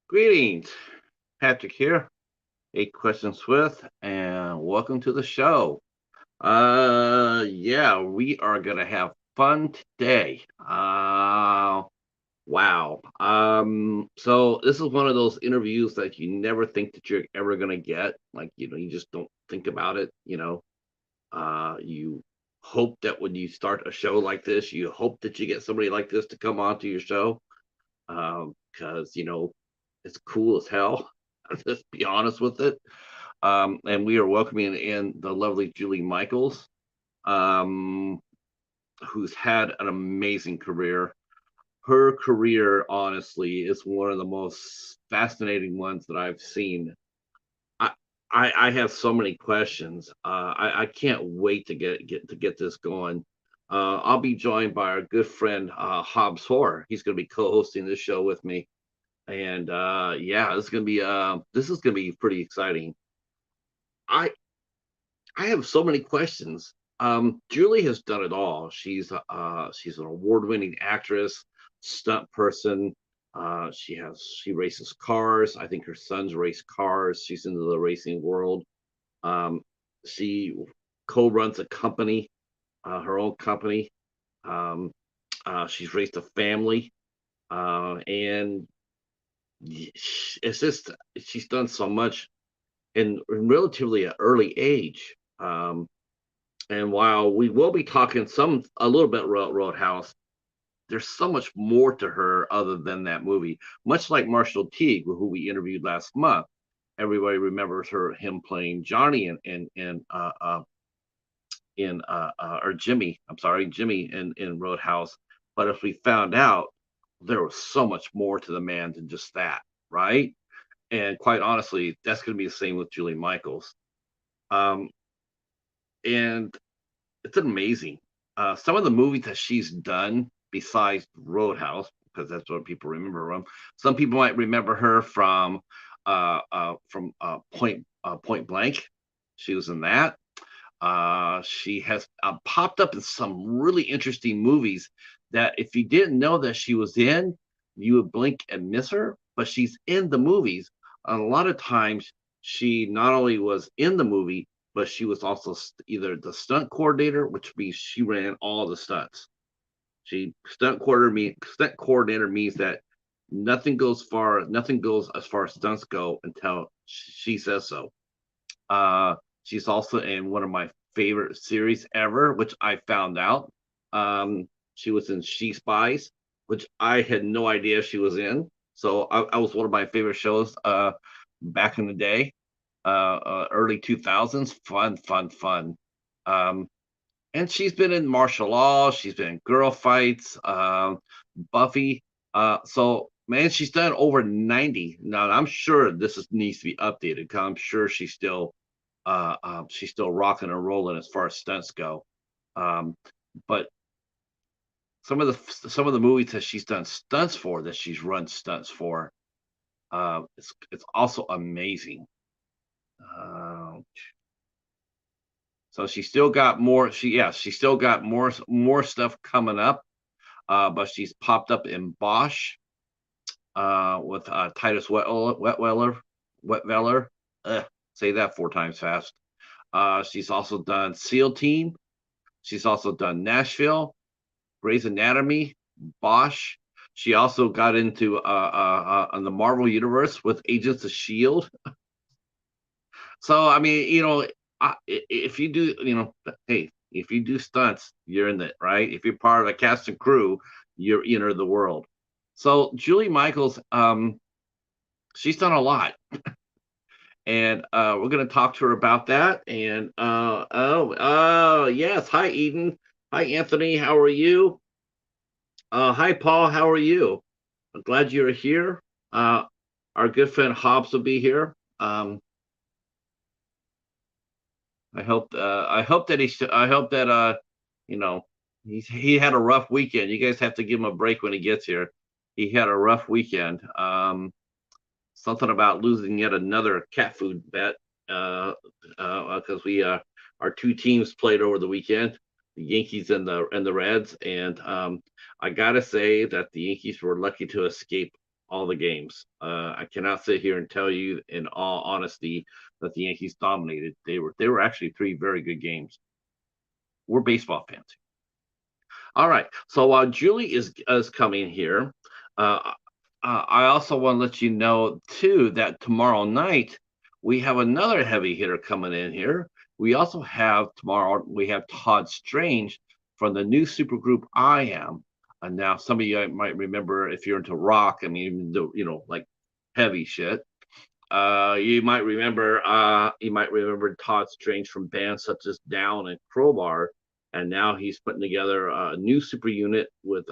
Greetings, Patrick here, Eight Questions with, and welcome to the show. Yeah, we are gonna have fun today. Wow. So this is one of those interviews that you never think that you're ever gonna get. Like, you just don't think about it. You hope that when you start a show like this, you hope that you get somebody like this to come on to your show. Because it's cool as hell. Just be honest with it. And we are welcoming in the lovely Julie Michaels, um, who's had an amazing career. Her career, honestly, is one of the most fascinating ones that I've seen. I I have so many questions. I can't wait to get this going. I'll be joined by our good friend Hobbs Horror. He's going to be co-hosting this show with me, and yeah, this is gonna be pretty exciting. I I have so many questions. Julie has done it all. She's an award-winning actress, stunt person. She races cars. I think her sons race cars. She's into the racing world. Um, she co-runs a company, her own company. Um, she's raised a family, and it's just she's done so much in relatively an early age. And while we will be talking a little bit Roadhouse, there's so much more to her other than that movie. Much like Marshall Teague, who we interviewed last month, everybody remembers him playing Johnny or Jimmy. I'm sorry, Jimmy in Roadhouse. But if we found out, there was so much more to the man than just that, right? And quite honestly, that's going to be the same with Julie Michaels. Um, and it's amazing. Some of the movies that she's done besides Roadhouse, because that's what people remember her from. Some people might remember her from Point Blank. She was in that. She has popped up in some really interesting movies that if you didn't know that she was in, you would blink and miss her. But she's in the movies. And a lot of times, she not only was in the movie, but she was also either the stunt coordinator, which means she ran all the stunts. Stunt coordinator means that nothing goes as far as stunts go until she says so. Uh, she's also in one of my favorite series ever, which I found out. She was in She Spies, which I had no idea she was in. So I was one of my favorite shows back in the day, early 2000s. Fun, fun, fun. Um, and she's been in martial law. She's been in girl fights, Buffy. So man, she's done over 90. Now I'm sure needs to be updated because I'm sure she's still rocking and rolling as far as stunts go. Um, but some of the movies that she's done stunts for, that she's run stunts for, it's also amazing. Uh, so she still got more. She still got more stuff coming up. But she's popped up in Bosch with Titus Wetweller. Say that four times fast. She's also done SEAL Team. She's also done Nashville, Grey's Anatomy, Bosch. She also got into on the Marvel Universe with Agents of Shield. So I mean, if you do, hey, if you do stunts, you're in it, right? If you're part of the cast and crew, you're in the world. So Julie Michaels, she's done a lot, and we're going to talk to her about that. And yes, hi Eden, hi Anthony, how are you? Hi Paul, how are you? I'm glad you're here. Uh, our good friend Hobbs will be here. I hope that you know he had a rough weekend. You guys have to give him a break when he gets here. He had a rough weekend. Something about losing yet another cat food bet because we our two teams played over the weekend, the Yankees and the Reds, and I gotta say that the Yankees were lucky to escape all the games. I cannot sit here and tell you, in all honesty, that the Yankees dominated. They were actually three very good games. We're baseball fans. All right. So while Julie is coming here, uh, I also want to let you know too that tomorrow night we have another heavy hitter coming in here. We also have tomorrow we have Todd Strange from the new supergroup I Am. And now some of you might remember, if you're into rock, I mean, like heavy shit. You might remember Todd Strange from bands such as Down and Crowbar, and now he's putting together a new super unit with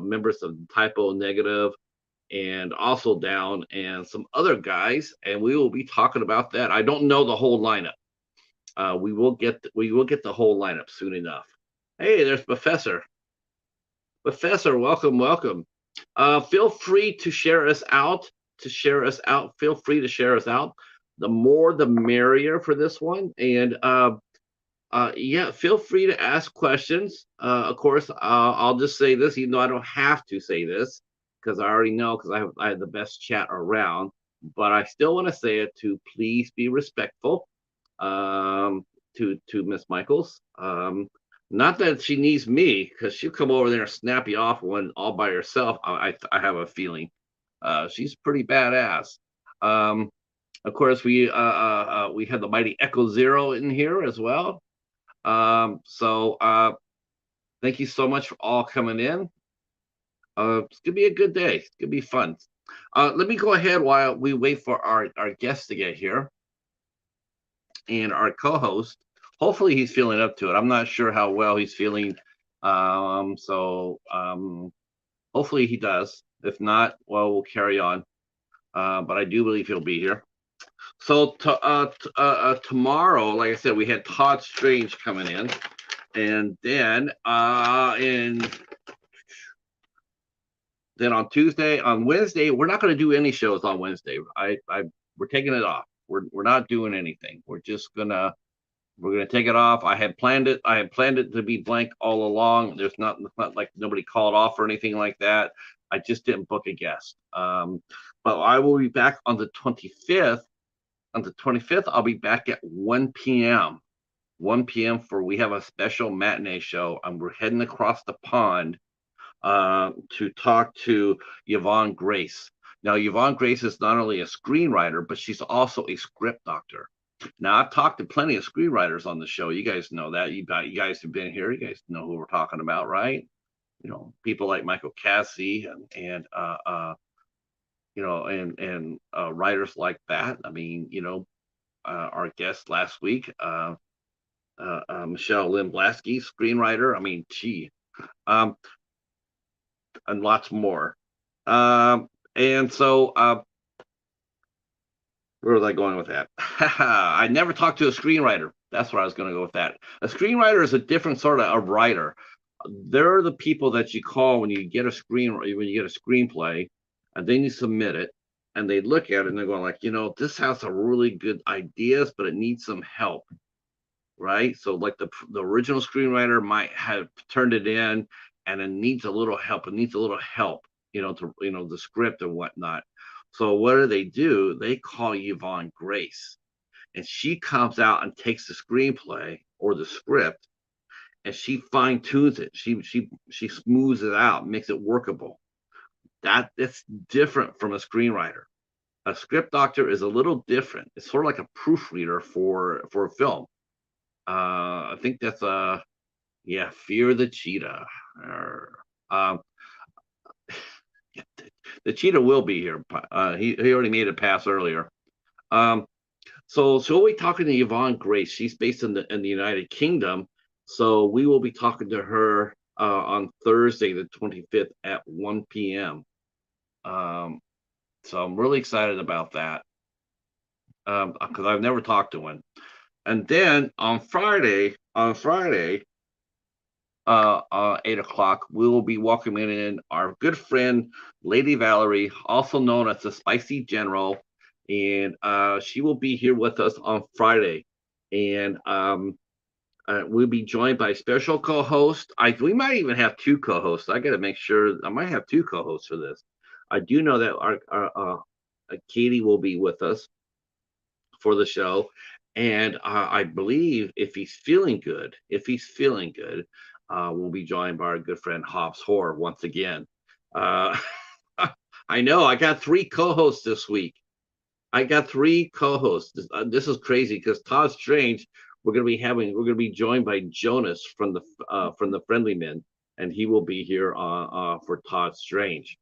members of Typo Negative and also Down and some other guys, and we will be talking about that. I don't know the whole lineup. We will get the whole lineup soon enough. Hey, there's Professor. Professor, welcome, welcome. Feel free to share us out. Feel free to share us out. The more, the merrier for this one. And yeah, feel free to ask questions. Of course, I'll just say this, even though I don't have to say this, because I already know, because I have the best chat around. But I still want to say it, to please be respectful, um, to Miss Michaels. Not that she needs me, because she'll come over there and snap you off one all by herself. I have a feeling. She's pretty badass. Um, of course, we have the mighty Echo Zero in here as well. So thank you so much for all coming in. It's gonna be a good day. It's gonna be fun. Let me go ahead while we wait for our guest to get here, and our co-host. Hopefully he's feeling up to it. I'm not sure how well he's feeling. So hopefully he does. If not, well, we'll carry on. But I do believe he'll be here. So tomorrow, like I said, we had Todd Strange coming in, and then on Wednesday, we're not going to do any shows on Wednesday. We're taking it off. We're not doing anything. We're gonna take it off. I had planned it to be blank all along. It's not like nobody called off or anything like that. I just didn't book a guest. But I will be back on the 25th. On the 25th, I'll be back at 1 p.m. 1 p.m. we have a special matinee show, and we're heading across the pond to talk to Yvonne Grace. Now, Yvonne Grace is not only a screenwriter, but she's also a script doctor. Now, I've talked to plenty of screenwriters on the show. You guys know that. You guys have been here. You guys know who we're talking about, right? People like Michael Cassie and writers like that. I mean, our guest last week, Michelle Lynn Blasky, screenwriter. I mean, um, and lots more. And so, where was I going with that? I never talked to a screenwriter. That's where I was going to go with that. A screenwriter is a different sort of a writer. They're the people that you call when you get a screenplay, and then you submit it, and they look at it and they're going like, this has a really good ideas, but it needs some help, right? So like the original screenwriter might have turned it in, and it needs a little help. It needs a little help, the script and whatnot. So what do? They call Yvonne Grace, and she comes out and takes the screenplay or the script, and she fine tunes it. She smooths it out, makes it workable. That's different from a screenwriter. A script doctor is a little different. It's sort of like a proofreader for a film. I think that's Fear the Cheetah. Um, the Cheetah will be here. He already made a pass earlier. So we'll be talking to Yvonne Grace. She's based in the United Kingdom. So we will be talking to her on Thursday, the 25th at 1 p.m. So I'm really excited about that because I've never talked to one. And then on Friday, 8 o'clock, we will be welcoming in our good friend, Lady Valerie, also known as the Spicy General. And she will be here with us on Friday. And we'll be joined by special co-host. We might even have two co-hosts. I got to make sure. I might have two co-hosts for this. I do know that Katie will be with us for the show, and I believe if he's feeling good, we'll be joined by our good friend Hobbs Horror once again. Uh, I know I got three co-hosts this week. I got three co-hosts. This is crazy because Todd Strange, we're gonna be joined by Jonas from the Friendly Men, and he will be here for Todd Strange.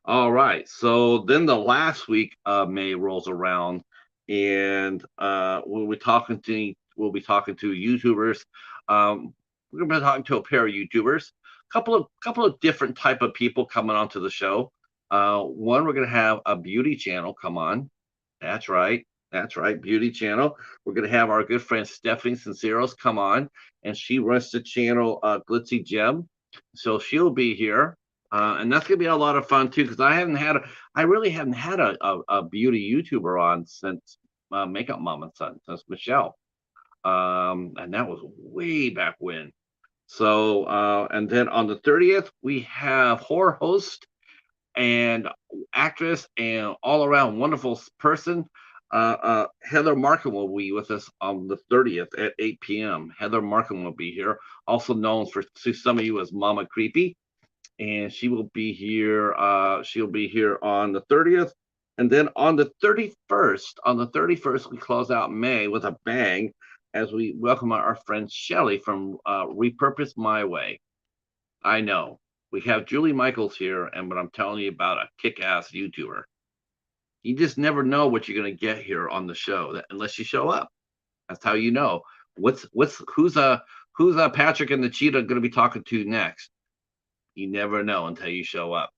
All right. So then the last week May rolls around, and we'll be talking to YouTubers. We're gonna be talking to a pair of YouTubers, couple of different type of people coming onto the show. One, we're gonna have a beauty channel come on. That's right. That's right. Beauty channel. We're gonna have our good friend Stephanie Sinceros come on, and she runs the channel Glitzy Gem. So she'll be here. And that's gonna be a lot of fun too, because I really haven't had a beauty YouTuber on since Makeup Mom and Son, since Michelle, and that was way back when. So, and then on the 30th, we have horror host and actress and all around wonderful person. Heather Markham will be with us on the 30th at 8 p.m. Heather Markham will be here, also known to some of you as Mama Creepy, and she will be here. She'll be here on the 30th, and then on the 31st. On the 31st, we close out May with a bang as we welcome our friend Shelly from Repurpose My Way. I know we have Julie Michaels here, and but I'm telling you about a kick-ass YouTuber. You just never know what you're gonna get here on the show unless you show up. That's how you know. Who's Patrick and the Cheetah gonna be talking to next? You never know until you show up.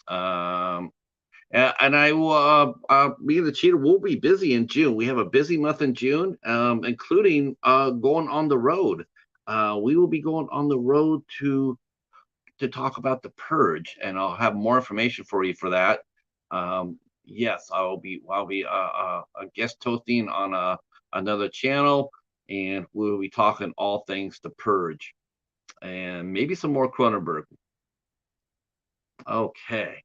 And I will, me and the Cheetah will be busy in June. We have a busy month in June, including going on the road. We will be going on the road to talk about the Purge, and I'll have more information for you for that. Yes, I'll be a guest hosting on another channel, and we'll be talking all things the Purge, and maybe some more Cronenberg. Okay.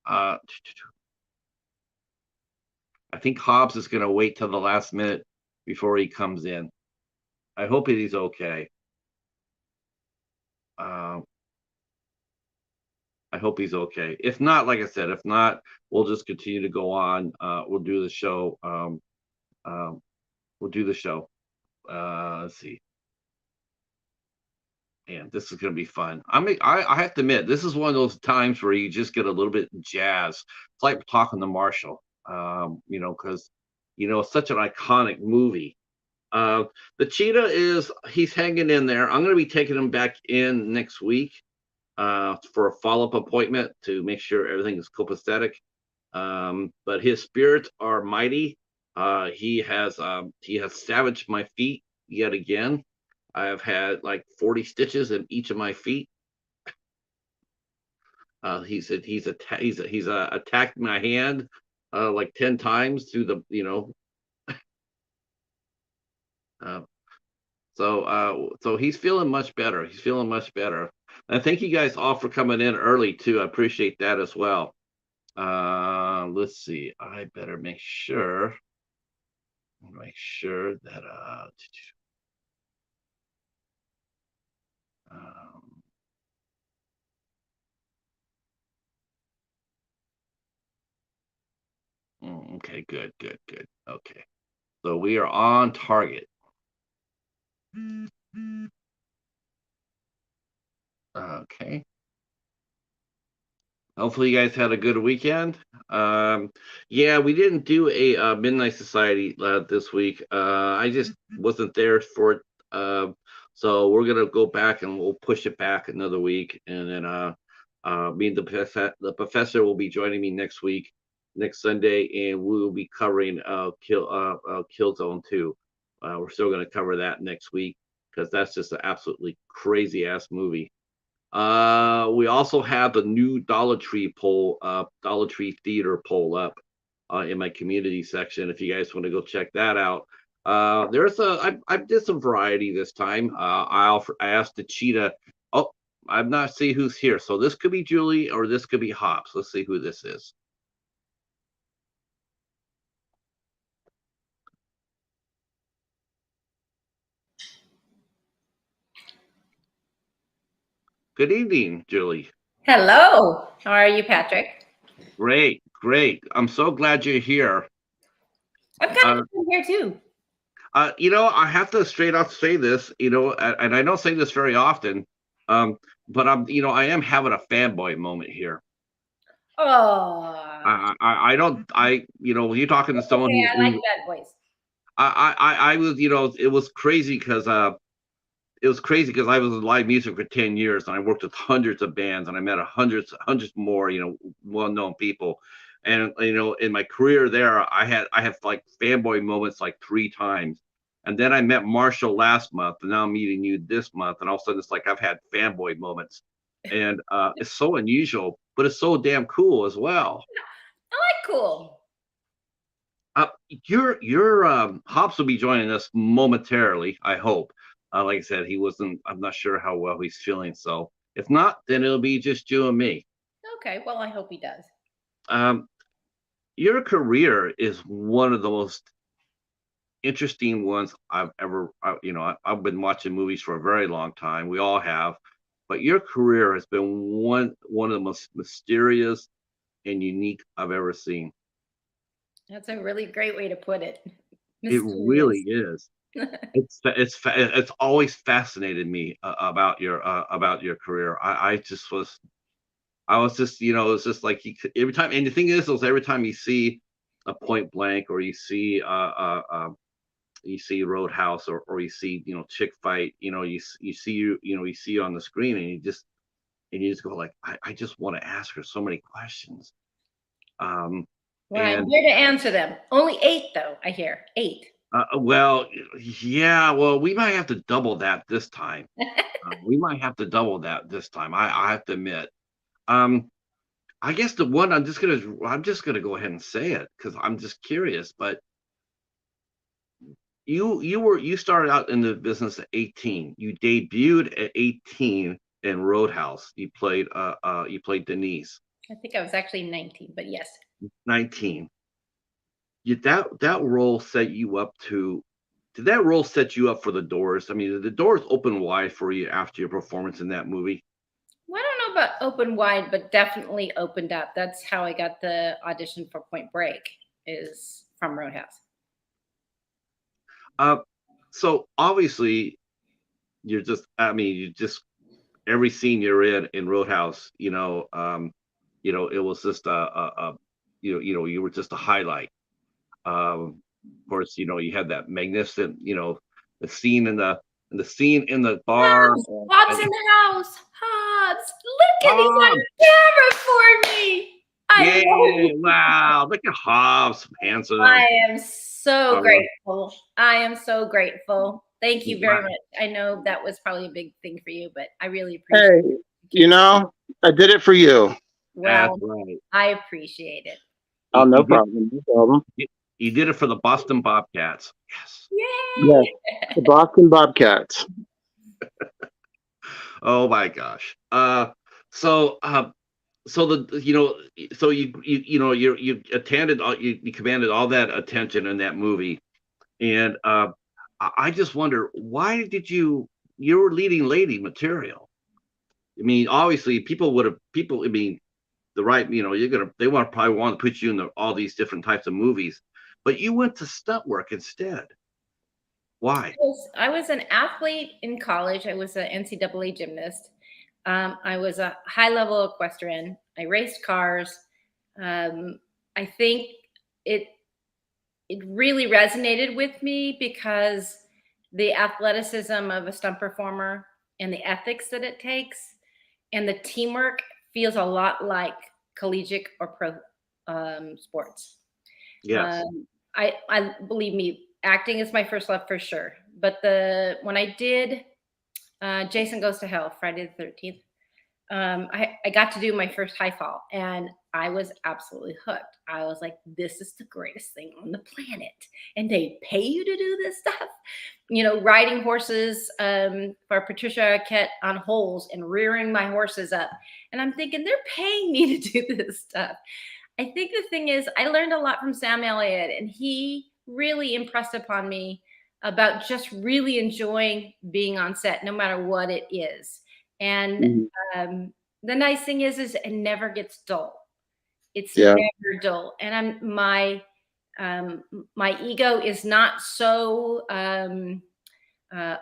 I think Hobbs is going to wait till the last minute before he comes in. I hope he's okay. I hope he's okay. If not, like I said, if not, we'll just continue to go on. We'll do the show. We'll do the show. Let's see. And this is going to be fun. I have to admit, this is one of those times where you just get a little bit jazzed. It's like talking to Marshall, because, it's such an iconic movie. Uh, the Cheetah he's hanging in there. I'm going to be taking him back in next week for a follow-up appointment to make sure everything is copacetic. But his spirits are mighty. He has savaged my feet yet again. I have had like 40 stitches in each of my feet. He's attacked my hand like 10 times through uh, so he's feeling much better. He's feeling much better. And thank you guys all for coming in early too. I appreciate that as well. Let's see. I better make sure that um, okay, good. Okay. So we are on target. Okay. Hopefully you guys had a good weekend. Yeah, we didn't do a Midnight Society this week. I just wasn't there for it. So we're gonna go back and we'll push it back another week, and then me and the professor will be joining me next week, next Sunday, and we will be covering Killzone 2. We're still gonna cover that next week because that's just an absolutely crazy ass movie. We also have the new Dollar Tree Theater poll up in my community section. If you guys want to go check that out, I did some variety this time. I asked the Cheetah. Oh, I'm not see who's here. So this could be Julie or this could be Hobbs. Let's see who this is. Good evening, Julie. Hello. How are you, Patrick? Great, great. I'm so glad you're here. I'm kind Uh, of here too. I have to straight out say this, and I don't say this very often, um, but I am having a fanboy moment here. Oh, I don't, you're talking to someone okay. I like bad boys. I was, it was crazy because I was in live music for 10 years and I worked with hundreds of bands and I met hundreds more, well-known people. And, in my career there, I have like fanboy moments like 3 times. And then I met Marshall last month and now I'm meeting you this month. And all of a sudden it's like I've had fanboy moments. And it's so unusual, but it's so damn cool as well. I like cool. Your Hops will be joining us momentarily, I hope. Like I said, he wasn't. I'm not sure how well he's feeling. So if not, then it'll be just you and me. Okay. Well, I hope he does. Um, your career is one of the most interesting ones I've ever. I've been watching movies for a very long time. We all have, but your career has been one of the most mysterious and unique I've ever seen. That's a really great way to put it. It really Mysterious. is. It's always fascinated me about your career. I was just it was just like every time, and the thing is every time you see a Point Blank or you see Roadhouse or you see Chick Fight, you see you on the screen and you just go like I just want to ask her so many questions. Um, Well, I'm and here to answer them. Only 8, though. I hear 8. well, yeah, well, we might have to double that this time. We might have to double that this time. I have to admit. Um, I guess the one I'm just gonna go ahead and say it because I'm just curious. But you started out in the business at 18. You debuted at 18 in Roadhouse. You played Denise. I think I was actually 19, but yes. 19. That role set you up to. Did that role set you up for the doors? I mean, did the doors open wide for you after your performance in that movie? Well, I don't know about open wide, but definitely opened up. That's how I got the audition for Point Break, is from Roadhouse. Uh, so obviously I mean, you just every scene you're in Roadhouse, it was just you were just a highlight. Of course, you had that magnificent, the scene the scene in the bar. Hobbs, Hobbs in the house. Hobbs, look at he's Oh, on camera for me. I yeah! know. Wow, look at Hobbs, handsome. I am so Uh, grateful. I am so grateful. Thank you very wow. much. I know that was probably a big thing for you, but I really appreciate Hey, you it. know, I did it for you. That's Well, right. I appreciate it. Oh, You, no you did problem. No problem. you did it for the Boston Bobcats. Yes. Yes, Yay! the Boston Bobcats. Oh my gosh. So so the so you attended you commanded all that attention in that movie, and I just wonder why did you were leading lady material. I mean, obviously people. I mean, the right they probably want to put you in all these different types of movies, but you went to stunt work instead. Why? I was an athlete in college. I was an NCAA gymnast. I was a high level equestrian. I raced cars. I think it it really resonated with me because the athleticism of a stunt performer and the ethics that it takes and the teamwork feels a lot like collegiate or pro sports. Yes. I believe me, acting is my first love for sure. But the when I did Jason Goes to Hell, Friday the 13th, I got to do my first high fall, and I was absolutely hooked. I was like, this is the greatest thing on the planet. And they pay you to do this stuff. Riding horses for Patricia Arquette on holes and rearing my horses up. And I'm thinking, they're paying me to do this stuff. I think the thing is, I learned a lot from Sam Elliott, and he really impressed upon me about just really enjoying being on set, no matter what it is. And Mhm. the nice thing is it never gets dull. It's Yeah. never dull. And my ego is not so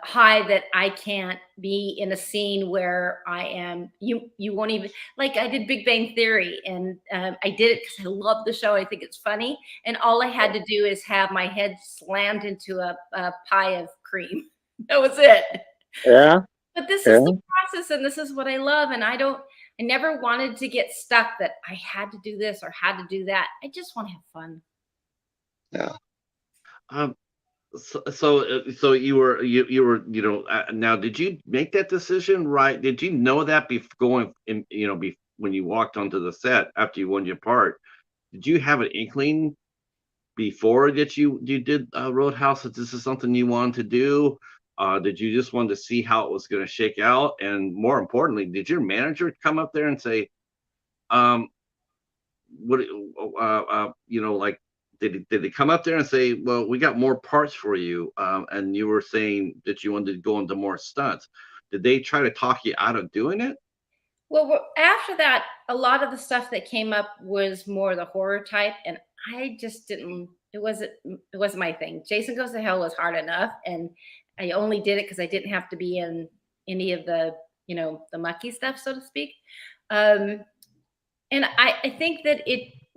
high that I can't be in a scene where I am. You won't even, like, I did Big Bang Theory, and I did it because I love the show. I think it's funny, and all I had to do is have my head slammed into a pie of cream. That was it. Yeah. But this Yeah. is the process, and this is what I love, and I never wanted to get stuck that I had to do this or had to do that. I just want to have fun. Yeah. Um, so you were now, did you make that decision, right? Did you know that before going in, when you walked onto the set after you won your part? Did you have an inkling before that you did Roadhouse, that this is something you wanted to do? Did you just want to see how it was going to shake out? And more importantly, did your manager come up there and say, um, what, like, did they come up there and say, well, we got more parts for you? And you were saying that you wanted to go into more stunts. Did they try to talk you out of doing it? Well, after that, a lot of the stuff that came up was more the horror type, and I just didn't. It wasn't my thing. Jason Goes to Hell was hard enough, and I only did it because I didn't have to be in any of the mucky stuff, so to speak. Um, and I think that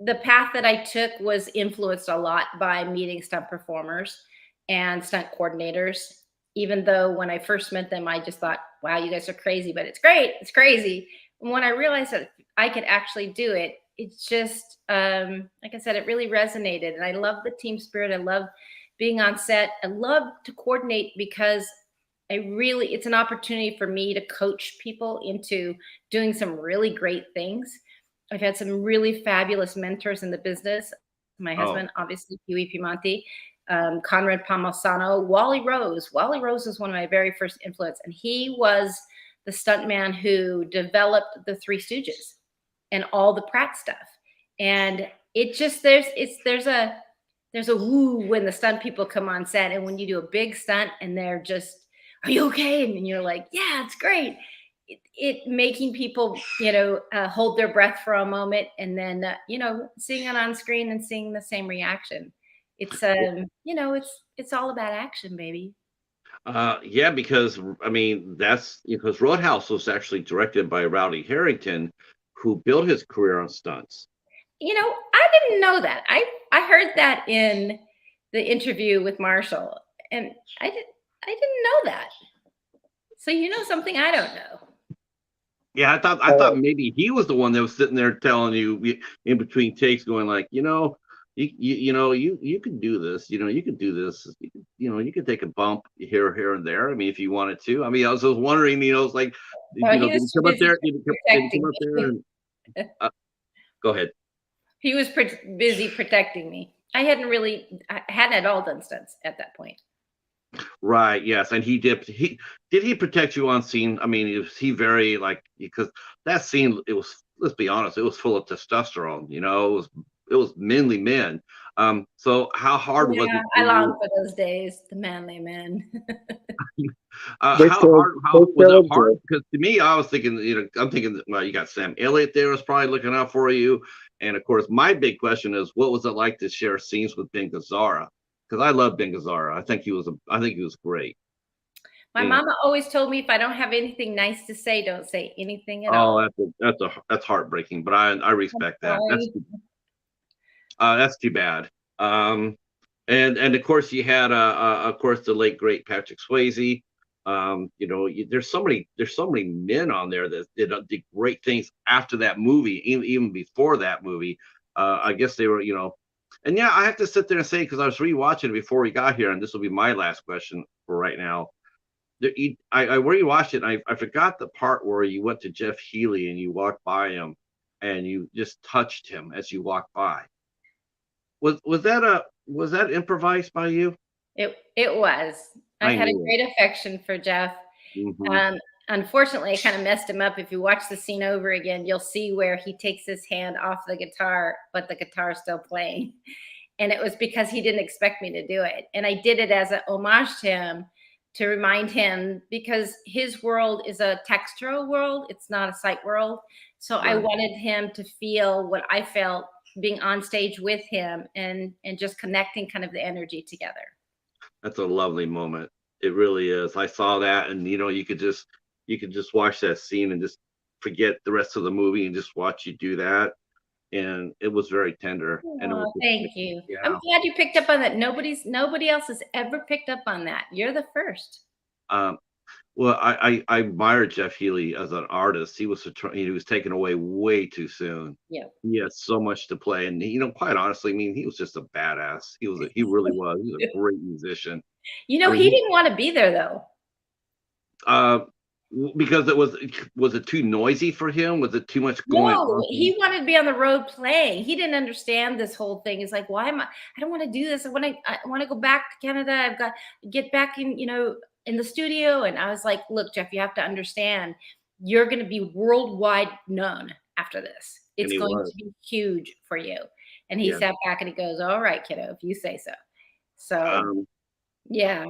the path that I took was influenced a lot by meeting stunt performers and stunt coordinators. Even though when I first met them, I just thought, wow, you guys are crazy, but it's great. It's crazy. And when I realized that I could actually do it, it's just, like I said, it really resonated. And I love the team spirit. I love being on set. I love to coordinate because it's an opportunity for me to coach people into doing some really great things. I've had some really fabulous mentors in the business. My Oh, husband, obviously, Huey Piemonte, Conrad Palmasano, Wally Rose. Wally Rose was one of my very first influence, and he was the stuntman who developed the Three Stooges and all the Pratt stuff. And it just there's a woo when the stunt people come on set, and when you do a big stunt and they're just, "Are you okay?" and you're like, "Yeah, it's great." It making people hold their breath for a moment, and then seeing it on screen and seeing the same reaction. It's it's all about action, baby. yeah, because I mean that's because Roadhouse was actually directed by Rowdy Harrington, who built his career on stunts. I didn't know that. I heard that in the interview with Marshall, and I didn't know that. So you know something I don't know. Yeah, I thought maybe he was the one that was sitting there telling you in between takes, going like, you can do this, you can do this, you can take a bump here and there. I mean, if you wanted to. I mean, I was just wondering, it's like, Well, he did was he too come up busy there? Did he come protecting up there me. and go ahead? He was busy protecting me. I hadn't at all done stunts at that point. Right. Yes, and he protect you on scene? I mean, is he very like, because that scene, it was, let's be honest, it was full of testosterone. It was mainly men. So how hard was Yeah, it for I long you? for those days, the manly men. They How still hard? How they was still it hard? exist. Because to me, I was thinking, I'm thinking, well, you got Sam Elliott there was probably looking out for you, and of course, my big question is, what was it like to share scenes with Ben Gazzara? Because I love Ben Gazzara. I think he was great. My You know. mama always told me if I don't have anything nice to say, don't say anything at Oh, all. that's heartbreaking, but I I'm respect that. That's sorry. that's too bad. Um, and of course you had of course the late great Patrick Swayze. There's so many men on there that did great things after that movie, even before that movie. I guess they were, and yeah, I have to sit there and say, because I was rewatching it before we got here, and this will be my last question for right now. I where you watched it, I forgot the part where you went to Jeff Healey and you walked by him and you just touched him as you walked by. Was that improvised by you? It was. I I had a knew great affection for Jeff. it. Hmm. Um, Unfortunately, I kind of messed him up. If you watch the scene over again, you'll see where he takes his hand off the guitar, but the guitar is still playing. And it was because he didn't expect me to do it. And I did it as a homage to him to remind him, because his world is a textural world. It's not a sight world. So I Right. wanted him to feel what I felt being on stage with him, and just connecting kind of the energy together. That's a lovely moment. It really is. I saw that, and you could just watch that scene and just forget the rest of the movie and just watch you do that. And it was very tender, and it was Oh, just like, thank you. I'm yeah. glad you picked up on that. Nobody else has ever picked up on that. You're the first. Um, well, I admire Jeff Healey as an artist. He was taken away way too soon. Yeah. He had so much to play, and quite honestly, I mean, he was just a badass. He really was. He was a great musician. I mean, He didn't want to be there though. uh, because was it too noisy for him? Was it too much going No, on? he wanted to be on the road playing. He didn't understand this whole thing. He's like, why am I don't want to do this. I want to go back to Canada. I've got to get back in, in the studio. And I was like, look, Jeff, you have to understand, you're going to be worldwide known after this. And It's he going was. to be huge for you. And he Yeah. sat back and he goes, all right, kiddo, if you say so. So, Um, yeah.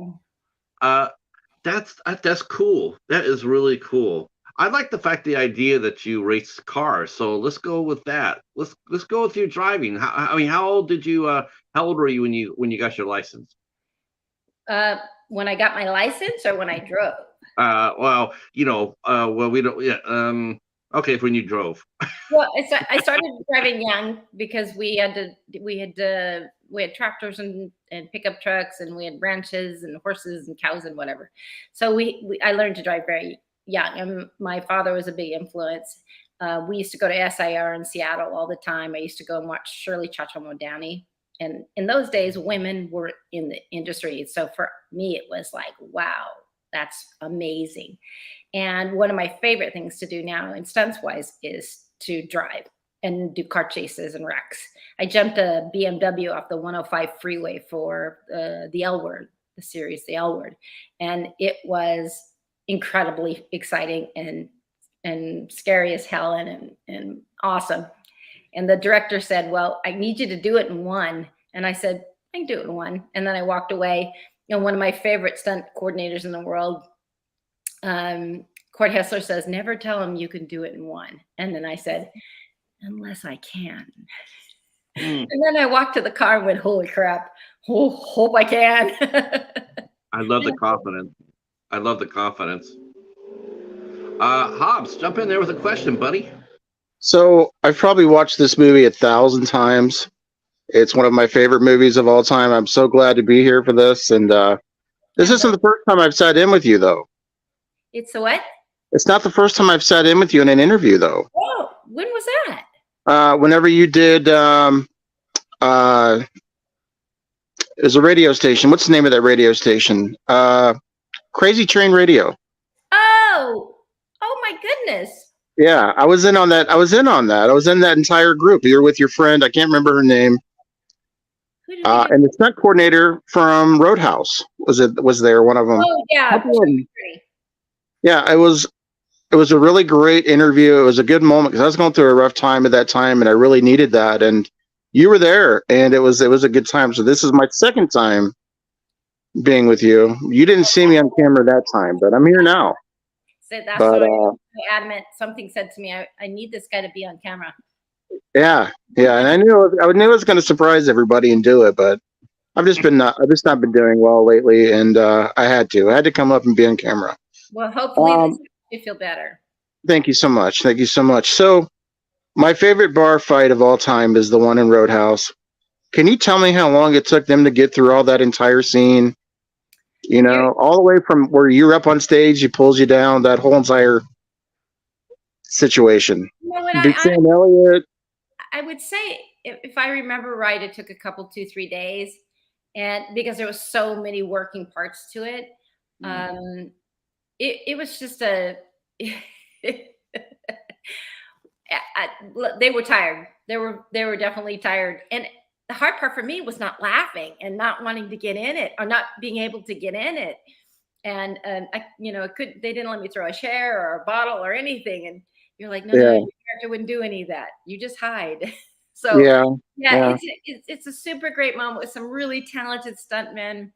uh, that's cool. That is really cool. I like the idea that you race cars. So let's go with that. Let's go with your driving. I mean, how old were you when you got your license? When I got my license or when I drove? Well, well, we don't. Yeah. Okay, when you drove. Well, I started driving young because we had tractors and pickup trucks, and we had ranches and horses and cows and whatever. So I learned to drive very young, and my father was a big influence. We used to go to SIR in Seattle all the time. I used to go and watch Shirley Chachamo Downey. And in those days, women were in the industry. So for me, it was like, wow, that's amazing. And one of my favorite things to do now, in stunts wise, is to drive and do car chases and wrecks. I jumped a BMW off the 105 freeway for the L Word, the series, the L Word, and it was incredibly exciting and scary as hell and awesome. And the director said, "Well, I need you to do it in one." And I said, "I can do it in one." And then I walked away. One of my favorite stunt coordinators in the world, Court Hessler, says, "Never tell him you can do it in one." And then I said, "Unless I can." Mm, And then I walked to the car and went, "Holy crap. Oh, hope I can." I love the confidence. I love the confidence. Hobbs, jump in there with a question, buddy. So I've probably watched this movie 1,000 times. It's one of my favorite movies of all time. I'm so glad to be here for this. And this isn't the first time I've sat in with you, though. It's a what? It's not the first time I've sat in with you in an interview, though. Oh, when was that? Whenever you did, there's a radio station. What's the name of that radio station? Crazy Train Radio. Oh my goodness. Yeah, I was in on that. I was in that entire group. You were with your friend. I can't remember her name. Who did we do? And the stunt coordinator from Roadhouse was there. One of them. Oh yeah. Couple of them. Yeah, it was a really great interview. It was a good moment because I was going through a rough time at that time, and I really needed that. And you were there, and it was a good time. So this is my second time being with you. You didn't see me on camera that time, but I'm here now. So that's But why I'm adamant. Something said to me, I need this guy to be on camera. yeah, and I knew I was going to surprise everybody and do it, but I've just not been doing well lately, and I had to come up and be on camera. Well, hopefully this makes you feel better. Thank you so much. Thank you so much. So, my favorite bar fight of all time is the one in Roadhouse. Can you tell me how long it took them to get through all that entire scene? All the way from where you're up on stage, he pulls you down, that whole entire situation. Big Sam Elliott. I would say, if I remember right, it took a couple, 2-3 days, and because there was so many working parts to it. it was just a they were tired. They were definitely tired. And the hard part for me was not laughing and not wanting to get in it or not being able to get in it. And I, they didn't let me throw a chair or a bottle or anything. And you're like, no, no, Yeah, your character wouldn't do any of that. You just hide. So yeah, yeah, yeah, it's a super great moment with some really talented stuntmen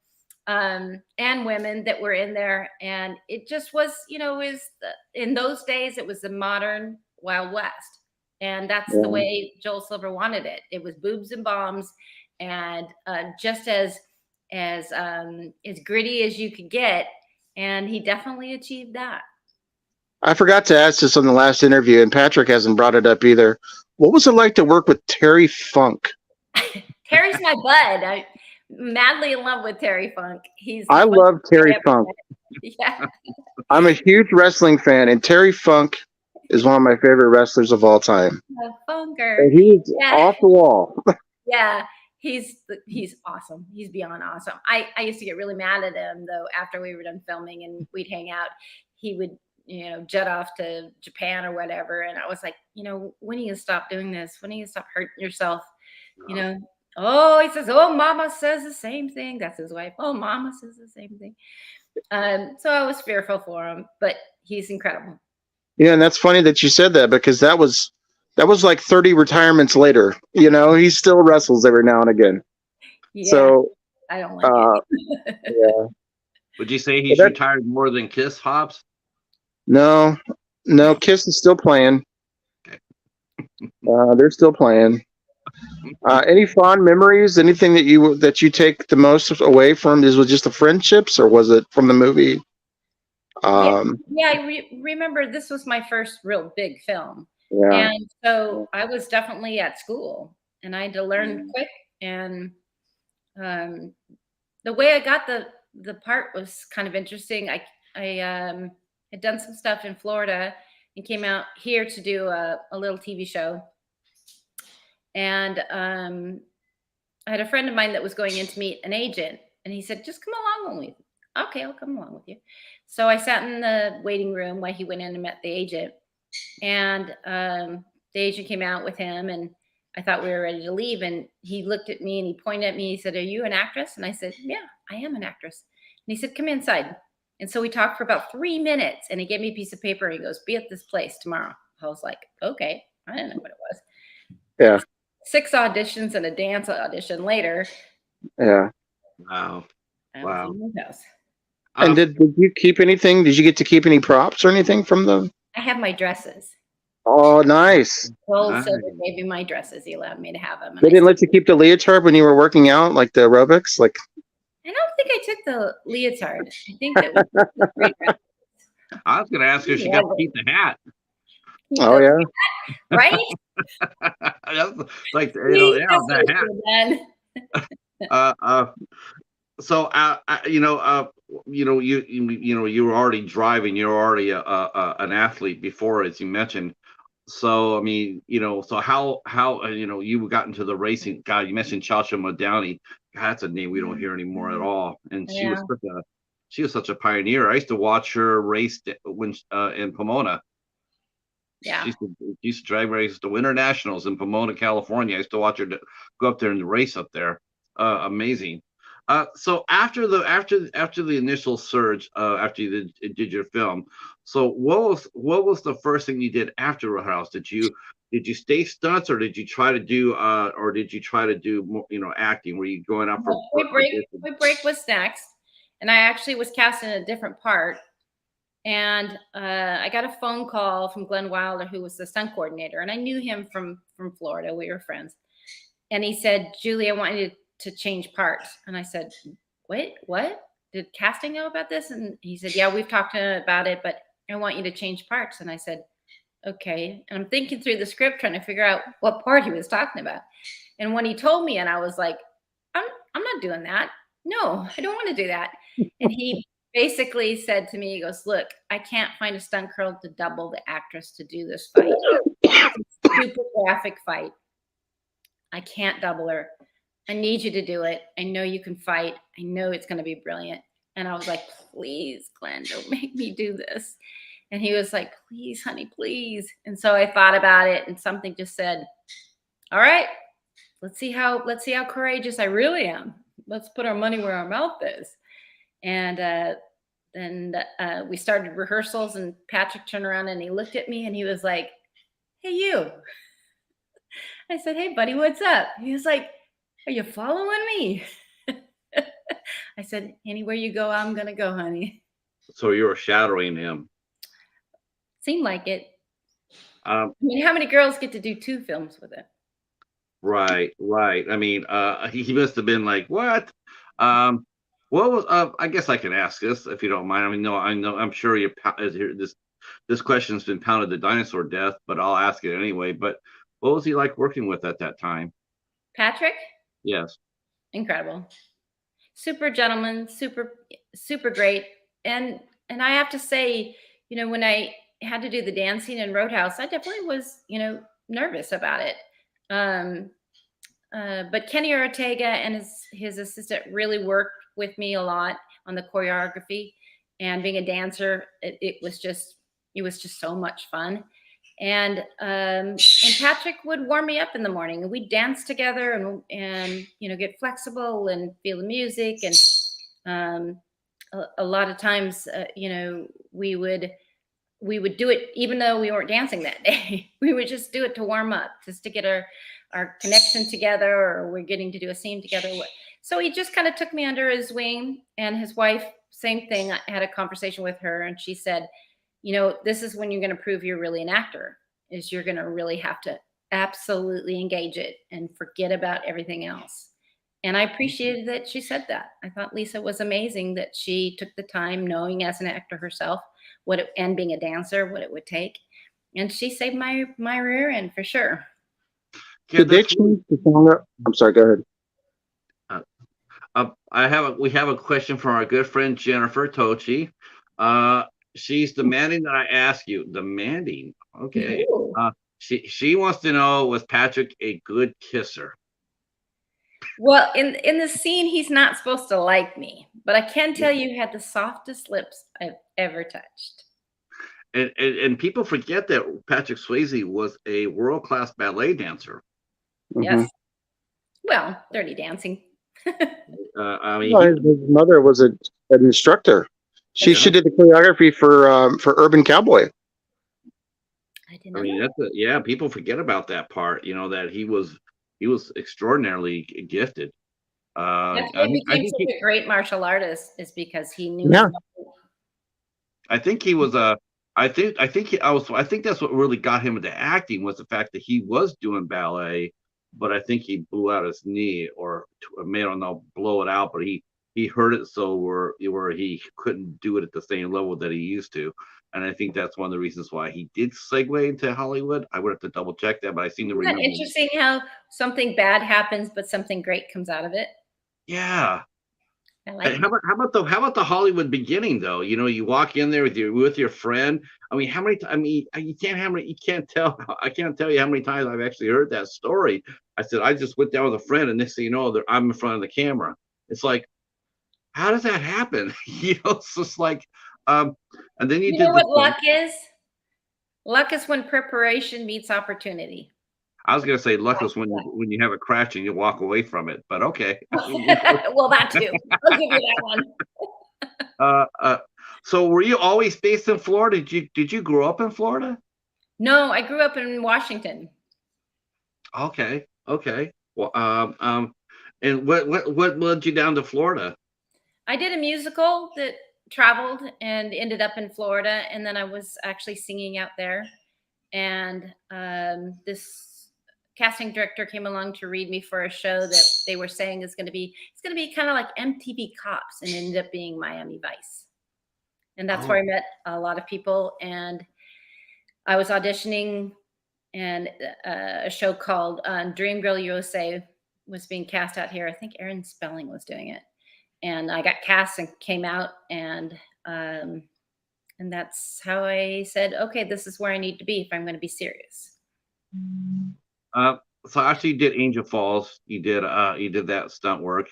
and women that were in there, and it just was, in those days it was the modern Wild West, and that's the yeah. way Joel Silver wanted it. It was boobs and bombs, and just as gritty as you could get, and he definitely achieved that. I forgot to ask this on the last interview, and Patrick hasn't brought it up either. What was it like to work with Terry Funk? Terry's my bud. I'm madly in love with Terry Funk. He's the I funniest love guy I Terry ever Funk. met. Yeah. I'm a huge wrestling fan, and Terry Funk is one of my favorite wrestlers of all time. A Funker. And he's Yeah. off the wall. Yeah. He's awesome. He's beyond awesome. I used to get really mad at him though after we were done filming and we'd hang out. He would, jet off to Japan or whatever. And I was like, when are you gonna stop doing this? When are you gonna stop hurting yourself? You know, oh, he says, oh, mama says the same thing. That's his wife. Oh, mama says the same thing. So I was fearful for him, but he's incredible. Yeah, and that's funny that you said that because that was like 30 retirements later. He still wrestles every now and again. Yeah, So I don't like uh it. yeah. Would you say But he's retired more than Kiss, Hobbs? no, no, Kiss is still playing. Okay. They're still playing. Any fond memories? Anything that you take the most away from is was just the friendships, or was it from the movie? Yeah, Um, yeah. I remember this was my first real big film, yeah, and so I was definitely at school, and I had to learn quick. And um, the way I got the part was kind of interesting. I had done some stuff in Florida and came out here to do a little TV show, and I had a friend of mine that was going in to meet an agent, and he said, "Just come along with me." Okay, I'll come along with you. So I sat in the waiting room while he went in and met the agent, and the agent came out with him, and I thought we were ready to leave, and he looked at me and he pointed at me. He said, "Are you an actress?" And I said, "Yeah, I am an actress." And he said, "Come inside." And so we talked for about 3 minutes, and he gave me a piece of paper. And he goes, "Be at this place tomorrow." I was like, "Okay." I didn't know what it was. yeah, 6 auditions and a dance audition later, yeah. Wow. I was Wow. in Roadhouse. And Uh, did you keep anything? Did you get to keep any props or anything from the? I have my dresses. Oh, nice. Gold nice. Silver gave me my dresses. He allowed me to have them. And They didn't let you keep the leotard when you were working out, like the aerobics. Like, I don't think I took the leotard. I think that was the great dresses. I was going to ask her if she Yeah, got to keep the hat. oh yeah, right? That's like, See, yeah, that's that what hat. I done. So, you were already driving. You were already an athlete before, as you mentioned. So, I mean, so how you got into the racing? God, you mentioned Chacha Modowny. God, that's a name we don't hear anymore at all. And Yeah, she was such a pioneer. I used to watch her race when in Pomona. yeah. She used to drag race to Winter Nationals in Pomona, California. I used to watch her go up there and race up there. Amazing. So after the initial surge, after you did your film, so what was the first thing you did after Roadhouse? Did you stay stunts, or did you try to do more, acting? Were you going out for auditions? We break with snacks, and I actually was cast in a different part. And I got a phone call from Glenn Wilder, who was the stunt coordinator, and I knew him from Florida. We were friends, and he said, "Julie, I want you to change parts." And I said, "Wait, what? Did casting know about this?" And he said, "Yeah, we've talked to him about it, but I want you to change parts." And I said, "Okay." And I'm thinking through the script, trying to figure out what part he was talking about. And when he told me, and I was like, I'm not doing that. No, I don't want to do that." And he basically said to me, he goes, "Look, I can't find a stunt girl to double the actress to do this fight. It's a super graphic fight. I can't double her. I need you to do it. I know you can fight. I know it's going to be brilliant. And I was like, please, Glenn, don't make me do this. And he was like, please, honey, please. And so I thought about it, and something just said, all right, let's see how courageous I really am. Let's put our money where our mouth is. And then we started rehearsals, and Patrick turned around and he looked at me and he was like, hey, you. I said, hey, buddy, what's up? He was like, are you following me? I said, anywhere you go, I'm going to go, honey. So you were shadowing him. Seemed like it. Um, I mean, how many girls get to do 2 films with it? right. I mean, he must have been like, what? What was? I guess I can ask this if you don't mind. I mean, no, I know. I'm sure this question's been pounded to dinosaur death, but I'll ask it anyway. But what was he like working with at that time? Patrick? Yes. Incredible. Super gentleman, super great. And I have to say, when I had to do the dancing in Roadhouse, I definitely was, nervous about it. But Kenny Ortega and his assistant really worked with me a lot on the choreography, and being a dancer, it was just so much fun. And Patrick would warm me up in the morning, and we'd dance together and get flexible and feel the music. And a lot of times, we would do it even though we weren't dancing that day. We would just do it to warm up, just to get our connection together, or we're getting to do a scene together. So he just kind of took me under his wing. And his wife, same thing. I had a conversation with her, and she said, this is when you're going to prove you're really an actor, is you're going to really have to absolutely engage it and forget about everything else. And I appreciated that she said that. I thought Lisa was amazing that she took the time, knowing as an actor herself and being a dancer, what it would take. And she saved my rear end for sure. Yeah, Did they change the genre? I'm sorry, go ahead. We have a question from our good friend Jennifer Tochi. She's demanding that I ask you. Demanding, okay. She wants to know, was Patrick a good kisser? Well, in the scene, he's not supposed to like me, but I can tell you, he had the softest lips I've ever touched. And people forget that Patrick Swayze was a world-class ballet dancer. Yes. Well, Dirty Dancing. I mean, his mother was an instructor. She did the choreography for Urban Cowboy. I didn't know. I mean, people forget about that part. That he was extraordinarily gifted. That's what became such a great martial artist, is because he knew. Yeah. I think he was I think that's what really got him into acting, was the fact that he was doing ballet, but I think he blew out his knee, or I don't know, blow it out, but he hurt it so where he couldn't do it at the same level that he used to. And I think that's one of the reasons why he did segue into Hollywood. I would have to double check that, but I seem to remember. Isn't that interesting how something bad happens, but something great comes out of it? Yeah. I like how about the Hollywood beginning though? You walk in there with your friend. I mean, I can't tell you how many times I've actually heard that story. I said, I just went down with a friend, and next thing you know, I'm in front of the camera. It's like, how does that happen? It's just like, and then you did what luck is? Luck is when preparation meets opportunity. I was gonna say luck is when you have a crash and you walk away from it, but okay. Well, that too. I'll give you that one. So were you always based in Florida? Did you grow up in Florida? No, I grew up in Washington. Okay. Well, and what led you down to Florida? I did a musical that traveled and ended up in Florida, and then I was actually singing out there. And this casting director came along to read me for a show that they were saying it's going to be kind of like MTV Cops, and ended up being Miami Vice. And that's where I met a lot of people. And I was auditioning, and a show called Dream Girl USA was being cast out here. I think Aaron Spelling was doing it. And I got cast and came out, and that's how I said, okay, this is where I need to be if I'm going to be serious. So after you did Angel Falls, you did that stunt work.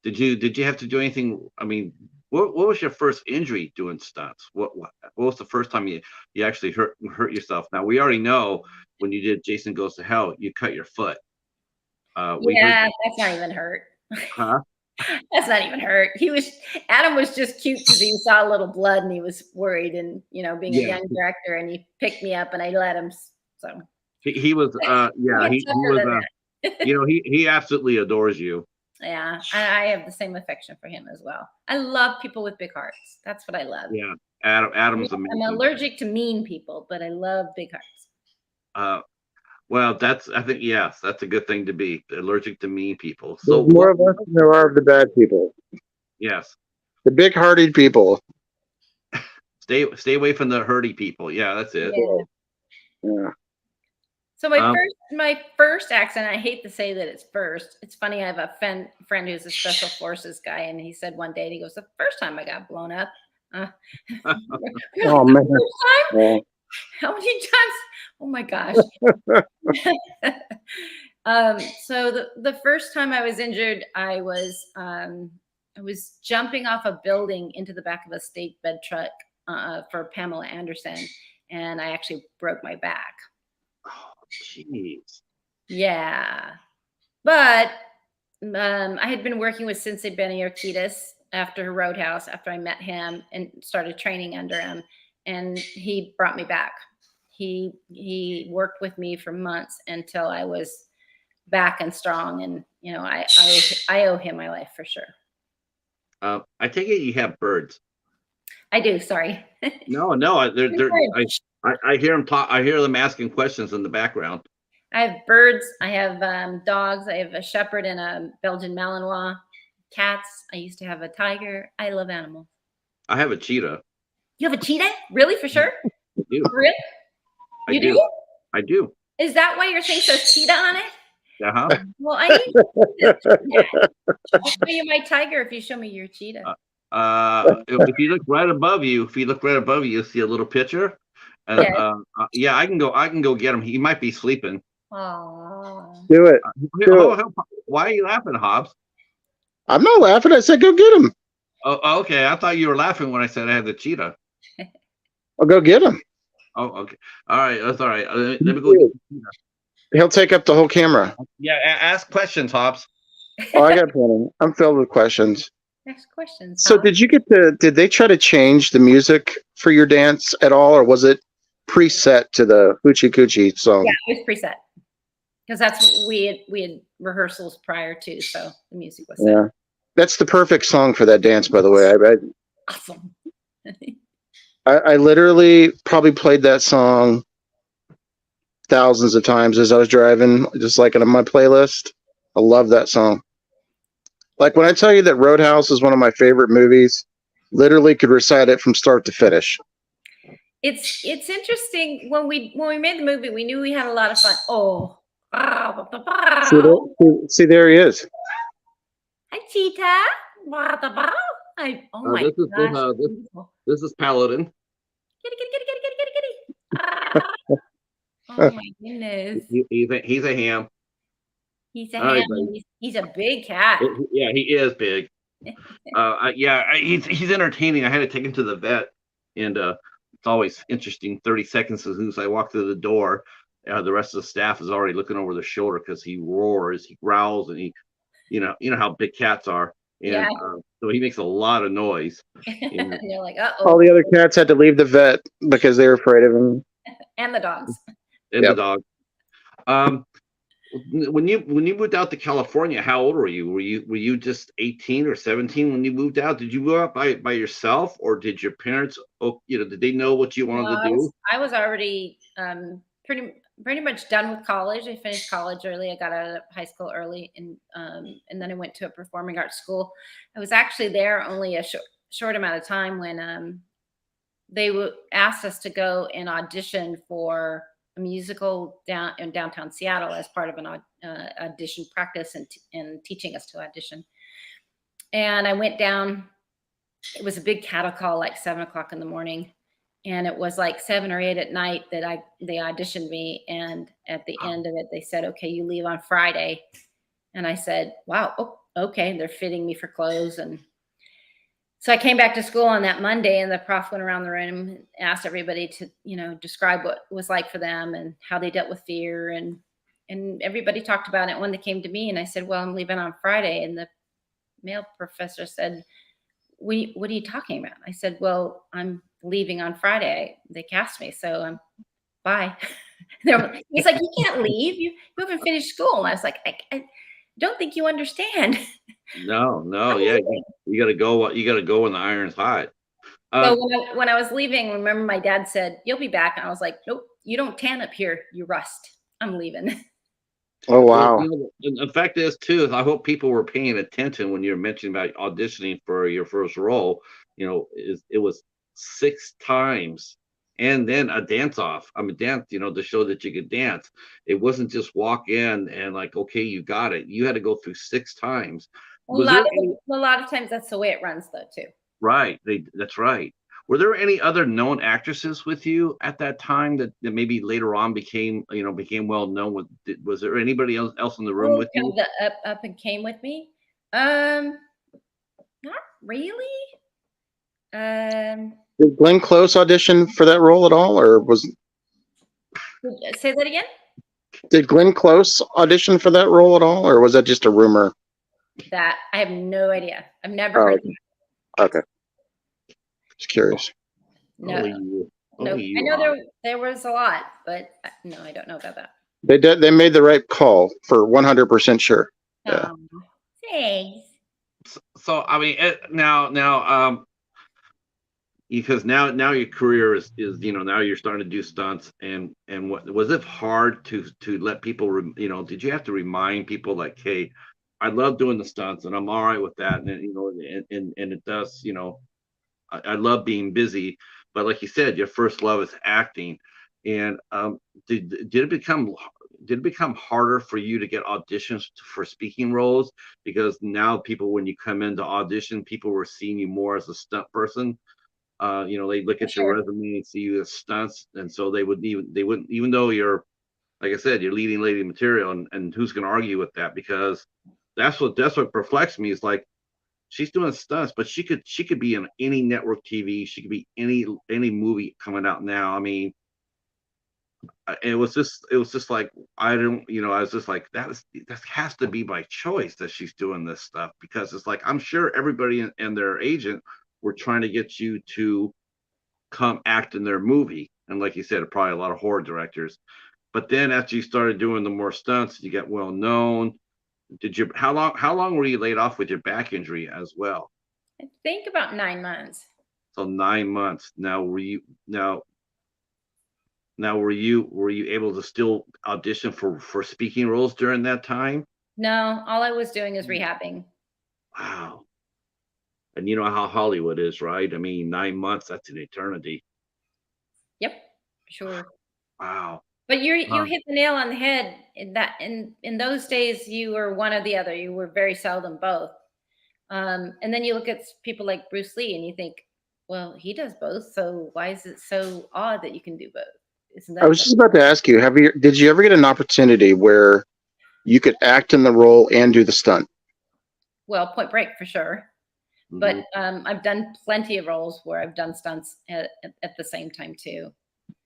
Did you have to do anything? I mean, what was your first injury doing stunts? What was the first time you actually hurt yourself? Now we already know when you did Jason Goes to Hell, you cut your foot. We heard, Yeah, that's not even hurt. huh? That's not even hurt. Adam was just cute because he saw a little blood and he was worried, and being a Yeah, young director, and he picked me up and I let him. So he was. I Yeah, get he tougher was. than that. He absolutely adores you. Yeah, I have the same affection for him as well. I love people with big hearts. That's what I love. Yeah, Adam's I'm amazing. allergic to mean people, but I love big hearts. Uh, well, I think yes, that's a good thing to be allergic to mean people. So There's more of us than there are of the bad people. yes, The big-hearted people. stay away from the hurdy people. Yeah, that's it. Yeah. Yeah. So Um, my first accident, I hate to say that it's first. It's funny, I have a friend who's a special forces guy, and he said one day, he goes, "The first time I got blown up." Oh man. First time? Yeah. How many times? Oh my gosh. So the first time I was injured, I was jumping off a building into the back of a state bed truck for Pamela Anderson, and I actually broke my back. oh, jeez. Yeah, but I had been working with Sensei Benny Urquidez after Roadhouse, after I met him and started training under him, and he brought me back. He worked with me for months until I was back and strong, and I owe him my life for sure. I take it you have birds. I do. Sorry. No, I hear them talk. I hear them asking questions in the background. I have birds. I have dogs. I have a shepherd and a Belgian Malinois. Cats. I used to have a tiger. I love animals. I have a cheetah. You have a cheetah? Really? For sure? I do. Really? You do? I do. Is that why your thing says cheetah on it? Uh-huh. Well, I need to see that. I'll show you my tiger if you show me your cheetah. If you look right above you, you'll see a little picture. And yeah, I can go get him. He might be sleeping. Aww. Do it. Why are you laughing, Hobbs? I'm not laughing. I said go get him. Oh, okay. I thought you were laughing when I said I had the cheetah. I'll go get him. Oh, okay. All right. That's all right. Let me go get the cheetah. He'll take up the whole camera. Yeah, ask questions, Hobbs. Oh, I got plenty. I'm filled with questions. Next question. So did they try to change the music for your dance at all, or was it preset to the Hoochie Coochie song? Yeah, it was preset. Because that's what we had rehearsals prior to, so the music was set. Yeah. That's the perfect song for that dance, by the way. Awesome. I literally probably played that song thousands of times as I was driving, just like on my playlist. I love that song. Like when I tell you that Roadhouse is one of my favorite movies, literally could recite it from start to finish. It's interesting when we made the movie, we knew we had a lot of fun. Oh, see there he is. Hi, Cheetah. Oh my gosh. This is Paladin. Kitty, kitty, kitty, kitty, kitty, kitty, kitty. Oh my goodness. He's a ham. He's a ham. He's a big cat. Yeah, he is big. He's entertaining. I had to take him to the vet, and it's always interesting. 30 seconds as soon as I walk through the door, the rest of the staff is already looking over their shoulder because he roars, he growls, and you know how big cats are, and so he makes a lot of noise. And you're like, uh-oh. All the other cats had to leave the vet because they were afraid of him. And the dogs. And the dog. When you moved out to California, how old were you? Were you just 18 or 17 when you moved out? Did you move out by yourself, or did your parents? Did they know what you wanted to do? I was already pretty much done with college. I finished college early. I got out of high school early, and then I went to a performing arts school. I was actually there only a short amount of time when they asked us to go and audition for a musical in downtown Seattle as part of an audition practice and teaching us to audition. And I went down. It was a big cattle call, like 7 o'clock in the morning. And it was like 7 or 8 at night that they auditioned me. And at the end of it, they said, okay, you leave on Friday. And I said, wow, okay, they're fitting me for clothes. And so I came back to school on that Monday, and the prof went around the room and asked everybody to, describe what it was like for them and how they dealt with fear. And everybody talked about it when they came to me. And I said, well, I'm leaving on Friday. And the male professor said, what are you talking about? I said, well, I'm leaving on Friday. They cast me, so I'm bye. He's like, you can't leave. You haven't finished school. And I was like, I don't think you understand. No, yeah, you got to go. You got to go when the iron's hot. So when I was leaving, remember my dad said, you'll be back. And I was like, nope, you don't tan up here. You rust. I'm leaving. Oh, wow. Well, the fact is too, is I hope people were paying attention when you're mentioning about auditioning for your first role. It was 6 times, and then a dance off. I mean, dance, to show that you could dance. It wasn't just walk in and like, okay, you got it. You had to go through 6 times. A lot of times that's the way it runs, though, too. Right. That's right. Were there any other known actresses with you at that time that maybe later on became well known? Was there anybody else in the room with you? The up and came with me? Not really. Did Glenn Close audition for that role at all, or Say that again? did Glenn Close audition for that role at all, or was that just a rumor? That I have no idea. I've never heard that. Okay. Just curious. No. I know there was a lot, but no, I don't know about that. They did. They made the right call for 100% sure. Yeah. Thanks. So I mean, now, because now your career is now you're starting to do stunts, and what was it hard to let people did you have to remind people like, hey, I love doing the stunts and I'm all right with that, and and it does, I love being busy, but like you said, your first love is acting. And did it become harder for you to get auditions for speaking roles? Because now people, when you come into audition, people were seeing you more as a stunt person. They look at your resume and see you as stunts, and so they wouldn't, even though you're, like I said, you're leading lady material, and who's going to argue with that? Because that's what perplexed me, is like, she's doing stunts, but she could be in any network TV. She could be any movie coming out now. I mean, it was just like, I was just like, that has to be by choice that she's doing this stuff, because it's like, I'm sure everybody and their agent were trying to get you to come act in their movie, and like you said, probably a lot of horror directors. But then after you started doing the more stunts, you got well known. How long were you laid off with your back injury as well? I think about 9 months. So 9 months. Now were you able to still audition for speaking roles during that time? No, all I was doing is rehabbing. Wow. And you know how Hollywood is, right? I mean, 9 months, that's an eternity. Yep, sure. Wow. But you hit the nail on the head. In those days, you were one or the other. You were very seldom both. And then you look at people like Bruce Lee, and you think, well, he does both. So why is it so odd that you can do both? Isn't that? I was just about to ask you, did you ever get an opportunity where you could act in the role and do the stunt? Well, Point Break for sure. Mm-hmm. But I've done plenty of roles where I've done stunts at the same time too.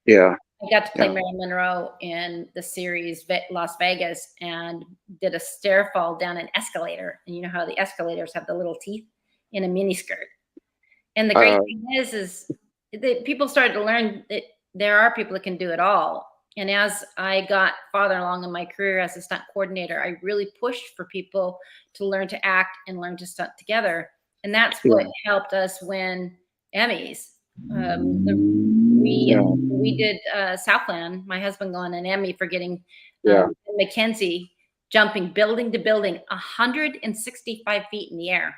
Yeah. I got to play Marilyn Monroe in the series Las Vegas, and did a stair fall down an escalator. And you know how the escalators have the little teeth in a miniskirt. And the great thing is that people started to learn that there are people that can do it all. And as I got farther along in my career as a stunt coordinator, I really pushed for people to learn to act and learn to stunt together. And that's what helped us win Emmys. We did Southland, my husband won an Emmy for getting Mackenzie jumping building to building 165 feet in the air.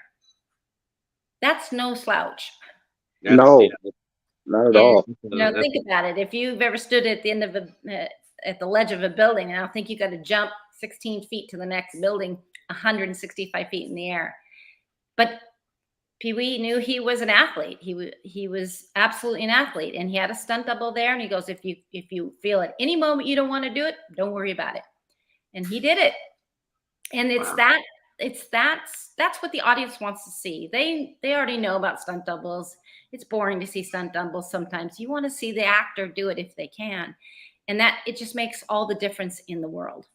That's no slouch. No, not at all. Think about it. If you've ever stood at the end of at the ledge of a building, and I think you got to jump 16 feet to the next building, 165 feet in the air. But Pee Wee knew he was an athlete. He was absolutely an athlete, and he had a stunt double there. And he goes, if you feel at any moment you don't want to do it, don't worry about it. And he did it. And it's that's what the audience wants to see. They already know about stunt doubles. It's boring to see stunt doubles sometimes. You want to see the actor do it if they can. And that it just makes all the difference in the world.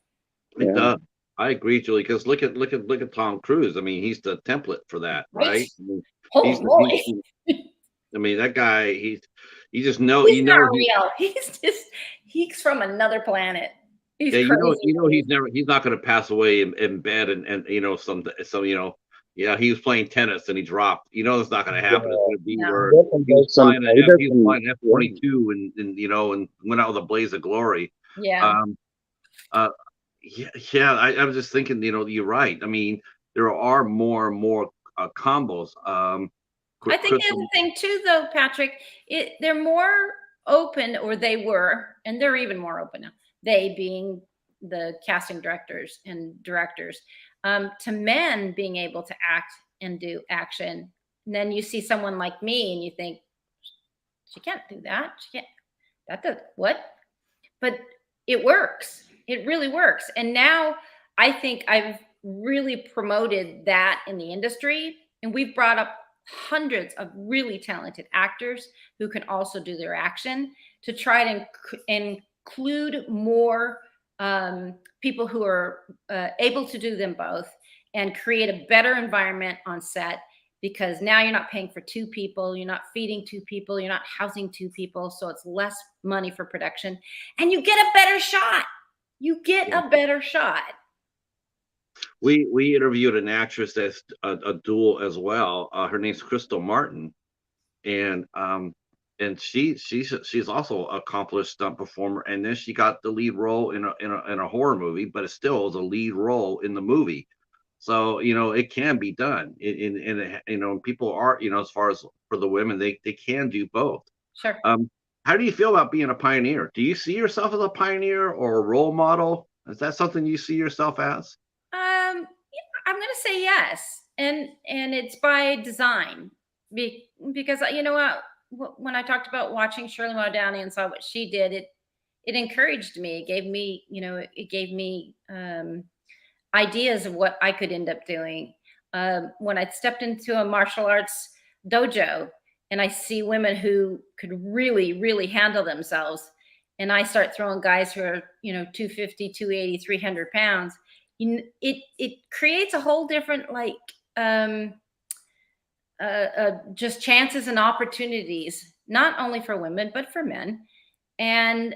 It Yeah. does. I agree, Julie. Because look at Tom Cruise. I mean, he's the template for that, Right? right? I mean, Oh he's boy. I mean, that guy. You just know. He's You not know. real. He's from another planet. He's Yeah, crazy. he's not going to pass away in bed and yeah, he was playing tennis and he dropped. You know, that's not going to happen. It's going to be No. where Doesn't he was make some, flying he he was doesn't, flying yeah. F-22 and went out with a blaze of glory. Yeah. Um, uh, yeah, I was just thinking, you're right. I mean, there are more and more combos. I think the Crystal, other thing too, though, Patrick, they're more open, or they were, and they're even more open now. They being the casting directors, to men being able to act and do action. And then you see someone like me, and you think, she can't do that. She can't. That does what? But it works. It really works. And now I think I've really promoted that in the industry. And we've brought up hundreds of really talented actors who can also do their action to try to include more people who are able to do them both and create a better environment on set, because now you're not paying for two people, you're not feeding two people, you're not housing two people, so it's less money for production, and you get a better shot. You get yeah. a better shot. We interviewed an actress that's a dual as well. Her name's Crystal Martin, and she's also an accomplished stunt performer. And then she got the lead role in a horror movie, but it still is a lead role in the movie. So it can be done. People are as far as for the women, they can do both. Sure. How do you feel about being a pioneer? Do you see yourself as a pioneer or a role model? Is that something you see yourself as? I'm going to say yes, and it's by design, because you know what, when I talked about watching Shirley Moore Downey and saw what she did, it encouraged me. It gave me, it gave me ideas of what I could end up doing. When I stepped into a martial arts dojo and I see women who could really, really handle themselves, and I start throwing guys who are, 250, 280, 300 pounds, it creates a whole different, like, just chances and opportunities, not only for women, but for men. And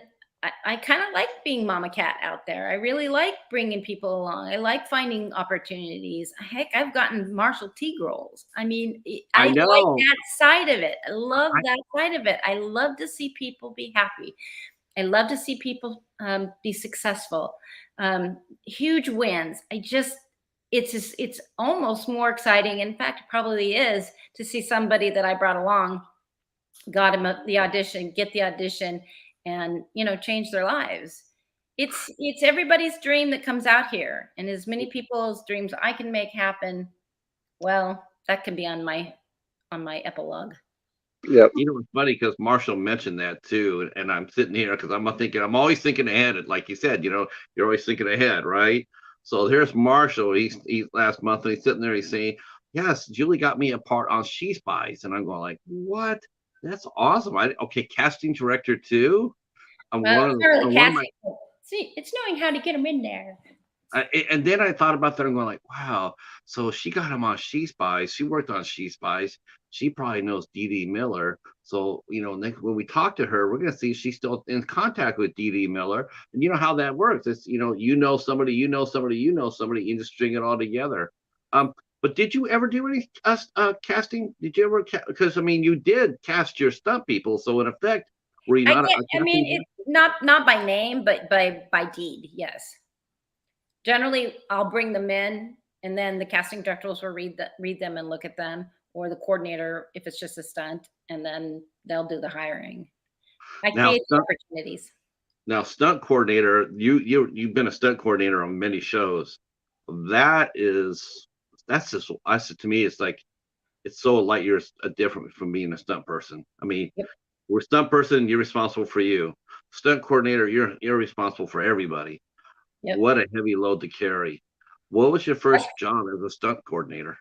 I kind of like being mama cat out there. I really like bringing people along. I like finding opportunities. Heck, I've gotten Marshall Teague roles. I mean, I I like know. that side of it. I love I, that side of it. I love to see people be happy. I love to see people be successful, huge wins. It's almost more exciting. In fact, it probably is, to see somebody that I brought along, got him the audition, get the audition, and change their lives. It's everybody's dream that comes out here, and as many people's dreams I can make happen, well, that can be on my epilogue. Yep. It's funny because Marshall mentioned that too, and I'm sitting here because I'm always thinking ahead. Like you said, you're always thinking ahead, right? So here's Marshall. He's last month, and he's sitting there. He's saying, "Yes, Julie got me a part on She Spies," and I'm going like, "What? That's awesome! Okay, casting director too. I'm Well, one it's of not really one of my." casting. See, it's knowing how to get them in there. And then I thought about that and going like, wow. So she got him on She Spies. She worked on She Spies. She probably knows Dee Dee Miller. So next when we talk to her, we're gonna see if she's still in contact with Dee Dee Miller. And you know how that works. It's somebody, you just string it all together. But did you ever do any casting? Did you ever? Because I mean, you did cast your stunt people. So in effect, were you not? I mean, it's not by name, but by deed. Yes. Generally, I'll bring them in, and then the casting directors will read them and look at them, or the coordinator if it's just a stunt, and then they'll do the hiring. I Now, create the opportunities. Now, stunt coordinator, you've been a stunt coordinator on many shows. That's just to me, it's like it's so light years different from being a stunt person. I mean, Yep. we're stunt person, you're responsible for you. Stunt coordinator, you're responsible for everybody. Yep. What a heavy load to carry. What was your first job as a stunt coordinator?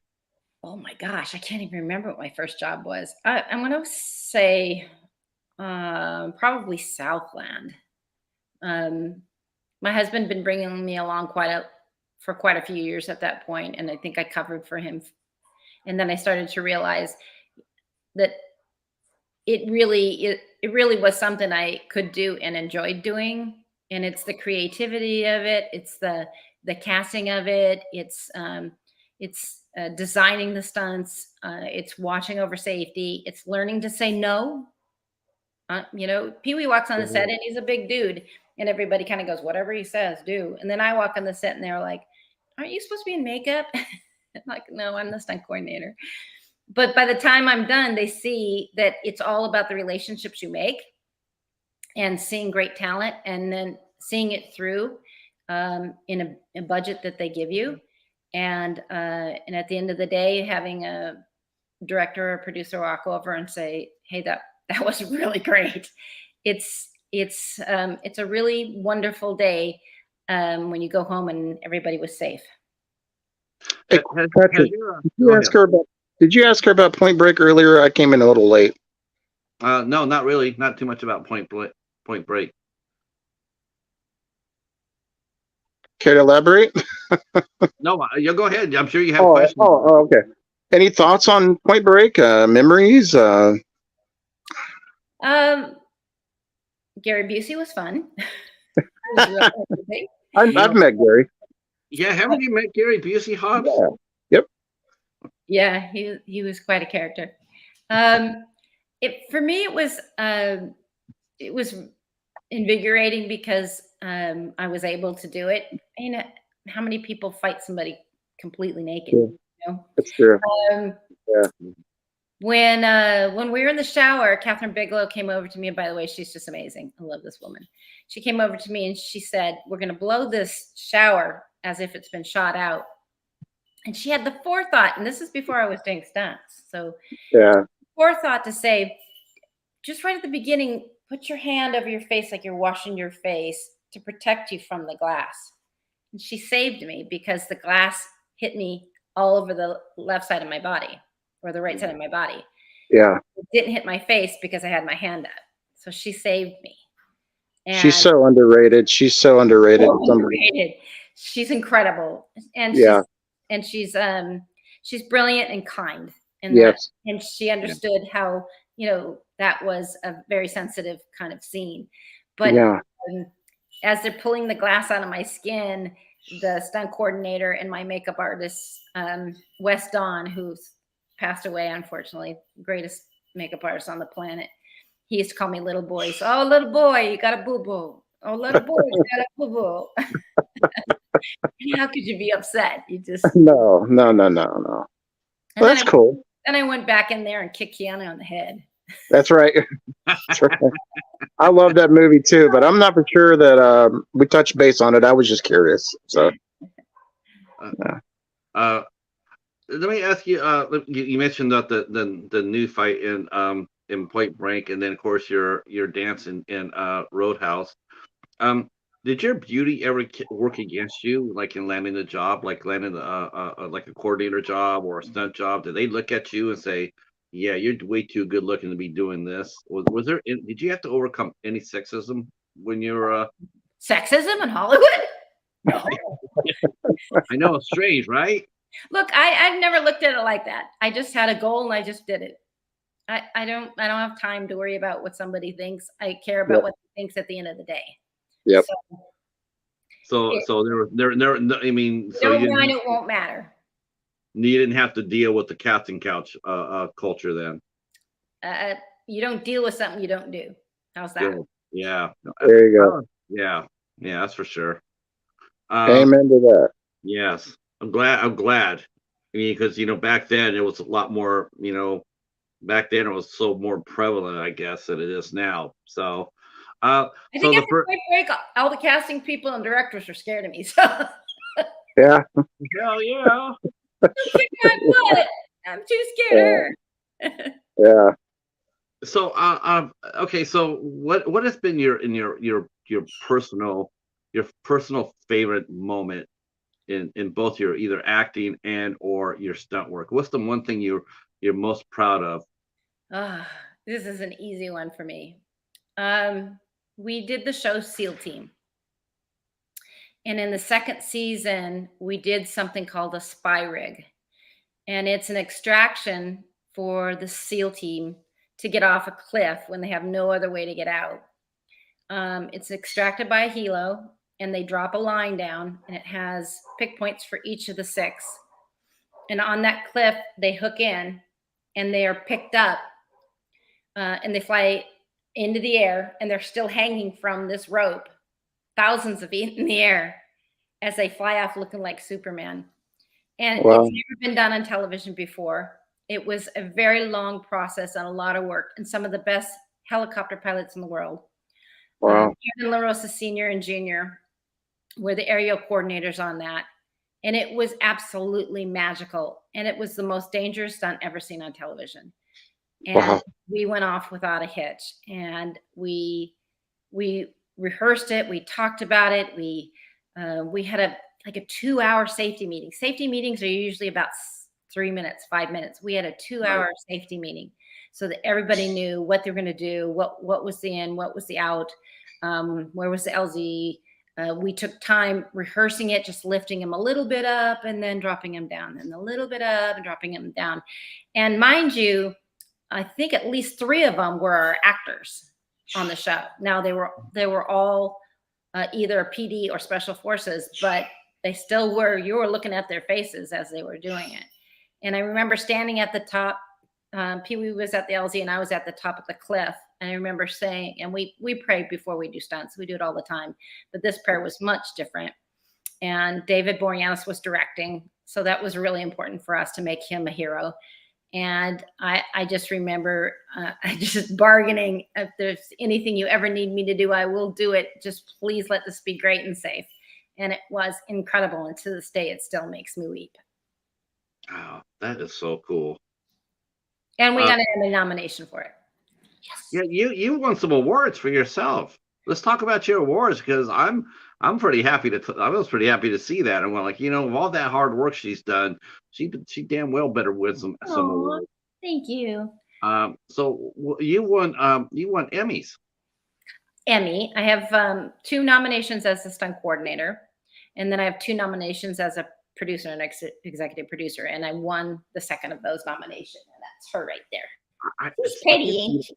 Oh my gosh, I can't even remember what my first job was. I'm going to say probably Southland. Um, my husband been bringing me along for quite a few years at that point, and I think I covered for him. And then I started to realize that it really was something I could do and enjoyed doing. And it's the creativity of it, it's the casting of it, it's designing the stunts, it's watching over safety, it's learning to say no. Pee Wee walks on the set Mhm. and he's a big dude, and everybody kind of goes, whatever he says, do. And then I walk on the set and they're like, aren't you supposed to be in makeup? I'm like, no, I'm the stunt coordinator. But by the time I'm done, they see that it's all about the relationships you make and seeing great talent and then seeing it through in a budget that they give you. And at the end of the day, having a director or producer walk over and say, hey, that was really great. It's a really wonderful day when you go home and everybody was safe. Hey, Has Patrick, your did go you ahead. ask her about? Did you ask her about Point Break earlier? I came in a little late. No, not really. Not too much about Point Break. Care to elaborate? No, you go ahead. I'm sure you have Oh, questions. okay. Any thoughts on Point Break? Memories? Um, Gary Busey was fun. It was really interesting. You I've know, met Gary. yeah. Haven't you met Gary Busey, Hobbs? Yeah. Yep. Yeah, he was quite a character. Um, for me it was invigorating because I was able to do it. You know, how many people fight somebody completely naked? Yeah, You know, that's true. um, Yeah. when we were in the shower, Catherine Bigelow came over to me. And by the way, she's just amazing. I love this woman. She came over to me and she said, "We're going to blow this shower as if it's been shot out." And she had the forethought, and this is before I was doing stunts. So Yeah. forethought to say, just right at the beginning, put your hand over your face like you're washing your face to protect you from the glass. And she saved me because the glass hit me all over the left side of my body or the right side of my body. Yeah. It didn't hit my face because I had my hand up. So she saved me. She's And so underrated. She's so underrated. so underrated. She's incredible. And Yeah. she's brilliant and kind. Yes. And she Yeah. understood how, that was a very sensitive kind of scene. But Yeah. um, as they're pulling the glass out of my skin, the stunt coordinator and my makeup artist, Wes Don, who's passed away, unfortunately, greatest makeup artist on the planet. He used to call me little boy. So, oh, little boy, you got a boo-boo. Oh, little boy, you got a boo-boo. How could you be upset? You just No. and That's cool. then I went back in there and kicked Keanu on the head. That's right. That's right. I love that movie too, but I'm not for sure that we touched base on it. I was just curious. So, yeah. Let me ask you. You mentioned that the new fight in Point Break, and then of course your dance in Roadhouse. Did your beauty ever work against you, like in landing a job, like landing like a coordinator job or a stunt job? Did they look at you and say, "Yeah, you're way too good looking to be doing this"? Was there? Did you have to overcome any sexism when you're? Sexism in Hollywood? No. I know it's strange, right? Look, I've never looked at it like that. I just had a goal and I just did it. I don't have time to worry about what somebody thinks. I care about Yep. what he thinks at the end of the day. Yep. So there. I mean, so Don't mind, it won't matter. you didn't have to deal with the casting couch culture then. You don't deal with something you don't do. How's that? Yeah. There you go. Yeah, that's for sure. Amen to that. Yes, I'm glad. I mean, because back then it was a lot more. Back then it was so more prevalent, I guess, than it is now. So, I so think the after Point Break, all the casting people and directors were scared of me. So Yeah. hell yeah. kick my butt. I'm too scared of her. Yeah. So, okay. So, what has been your personal favorite moment in both your either acting and or your stunt work? What's the one thing you're most proud of? Ah, this is an easy one for me. Um, we did the show SEAL Team. And in the second season, we did something called a spy rig. And it's an extraction for the SEAL team to get off a cliff when they have no other way to get out. It's extracted by a helo, and they drop a line down, and it has pick points for each of the six. And on that cliff, they hook in, and they are picked up, and they fly into the air, and they're still hanging from this rope, thousands of feet in the air, as they fly off looking like Superman. And it's Wow. never been done on television before. It was a very long process and a lot of work, and some of the best helicopter pilots in the world. Wow. Kevin LaRosa Sr. and Jr. were the aerial coordinators on that. And it was absolutely magical. And it was the most dangerous stunt ever seen on television. And Wow. we went off without a hitch. And we rehearsed it. We talked about it. We had a 2-hour safety meeting. Safety meetings are usually about 3 minutes, 5 minutes. We had a 2-hour Right. safety meeting so that everybody knew what they were going to do, what was the in, what was the out, where was the LZ. We took time rehearsing it, just lifting him a little bit up and then dropping him down, and a little bit up and dropping him down. And mind you, I think at least 3 of them were our actors on the show. Now they were all either PD or special forces, but they still were. You were looking at their faces as they were doing it. And I remember standing at the top. Pee Wee was at the LZ and I was at the top of the cliff. And I remember saying, and we pray before we do stunts. We do it all the time, but this prayer was much different. And David Boreanaz was directing, so that was really important for us to make him a hero. And I just remember just bargaining, if there's anything you ever need me to do, I will do it. Just please let this be great and safe. And it was incredible. And to this day, it still makes me weep. Wow, that is so cool. And we Uh, got an Emmy nomination for it. yeah, you won some awards for yourself. Let's talk about your awards because I'm pretty happy I was pretty happy to see that and went like, of all that hard work she's done, she damn well better win some Aw, awards. thank you. So you won Emmys. Emmy. I have 2 nominations as a stunt coordinator, and then I have 2 nominations as a producer and executive producer, and I won the second of those nominations, and that's her right there. She's pretty, ain't she?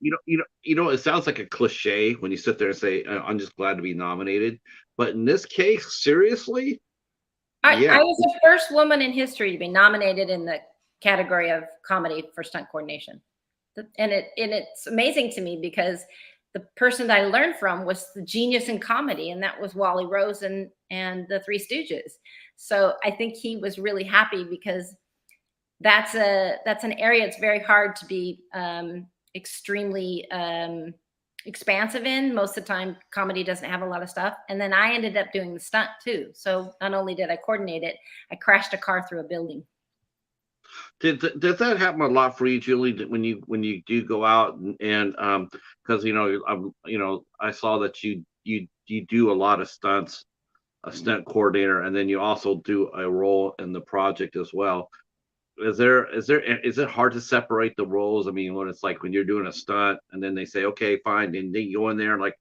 It sounds like a cliche when you sit there and say, "I'm just glad to be nominated," but in this case, seriously, yeah, I was the first woman in history to be nominated in the category of comedy for stunt coordination. And it's amazing to me because the person that I learned from was the genius in comedy, and that was Wally Rose and the Three Stooges. So I think he was really happy because that's an area it's very hard to be extremely expansive in. Most of the time, comedy doesn't have a lot of stuff. And then I ended up doing the stunt too. So not only did I coordinate it, I crashed a car through a building. Does that happen a lot for you, Julie? When you do go out and because I saw that you do a lot of stunts, a stunt coordinator, and then you also do a role in the project as well. Is it hard to separate the roles? I mean, when it's like when you're doing a stunt and then they say, okay, fine, and then you go in there like,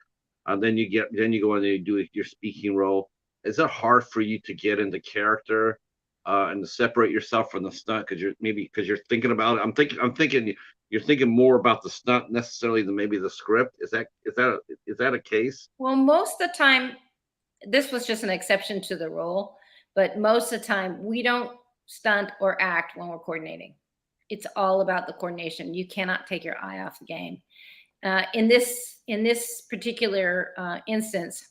then you go in there and you do your speaking role. Is it hard for you to get into character and to separate yourself from the stunt because you're thinking about it? I'm thinking you're thinking more about the stunt necessarily than maybe the script. Is that a case? Well, most of the time, this was just an exception to the rule, but most of the time we don't stunt or act when we're coordinating. It's all about the coordination. You cannot take your eye off the game. In this particular instance,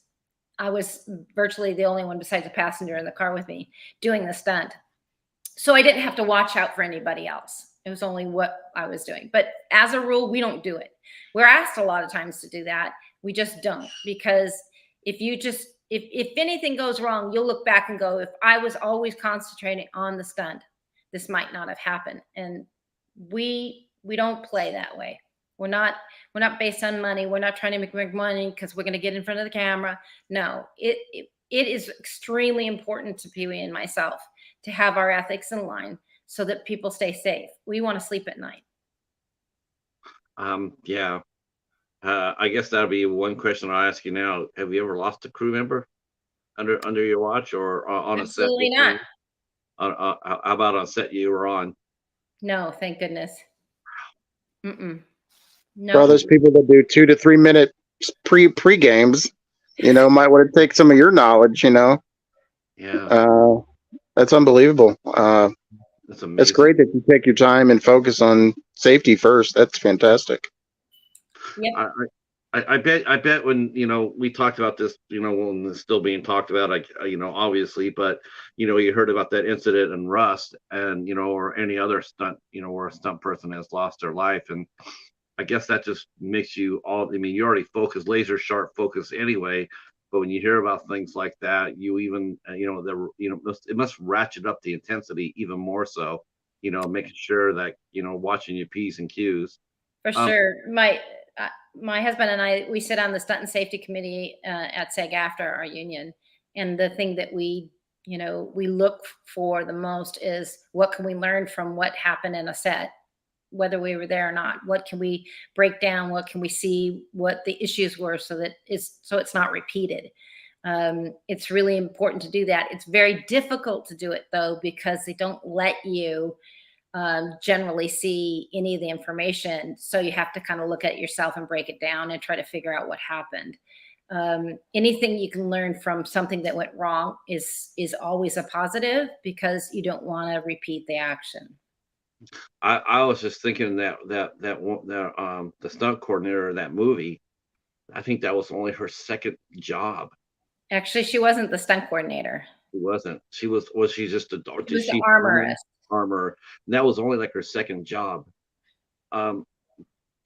I was virtually the only one besides a passenger in the car with me doing the stunt. So I didn't have to watch out for anybody else. It was only what I was doing. But as a rule, we don't do it. We're asked a lot of times to do that. We just don't, because if anything goes wrong, you'll look back and go, if I was always concentrating on the stunt, this might not have happened. And we don't play that way. We're not based on money. We're not trying to make money because we're going to get in front of the camera. No, it is extremely important to Pee Wee and myself to have our ethics in line so that people stay safe. We want to sleep at night. Yeah. I guess that'll be one question I'll ask you now. Have you ever lost a crew member under your watch or on a set Absolutely with not. you? How about on set you were on? No, thank goodness. Mm-mm. For all No. those people that do 2 to 3 minute pre games, might want to take some of your knowledge. Yeah, Uh, that's unbelievable. that's It's amazing. great that you take your time and focus on safety first. That's fantastic. Yep. I bet when we talked about this, when it's still being talked about, like obviously, but you heard about that incident in Rust, and or any other stunt, where a stunt person has lost their life, and I guess that just makes you all. I mean, you already focus, laser sharp focus anyway, but when you hear about things like that, you even it must ratchet up the intensity even more so. Making sure that watching your p's and q's. For Um, sure. My husband and I, we sit on the stunt and safety committee at SEG after our union, and the thing that we look for the most is what can we learn from what happened in a set, whether we were there or not. What can we break down? What can we see? What the issues were, so it's not repeated. It's really important to do that. It's very difficult to do it though, because they don't let you generally see any of the information. So you have to kind of look at it yourself and break it down and try to figure out what happened. Anything you can learn from something that went wrong is always a positive, because you don't want to repeat the action. I was just thinking the stunt coordinator of that movie. I think that was only her second job. Actually, she wasn't the stunt coordinator. She wasn't. Was she just a She did was the she armorist. armor? And that was only like her second job. Um,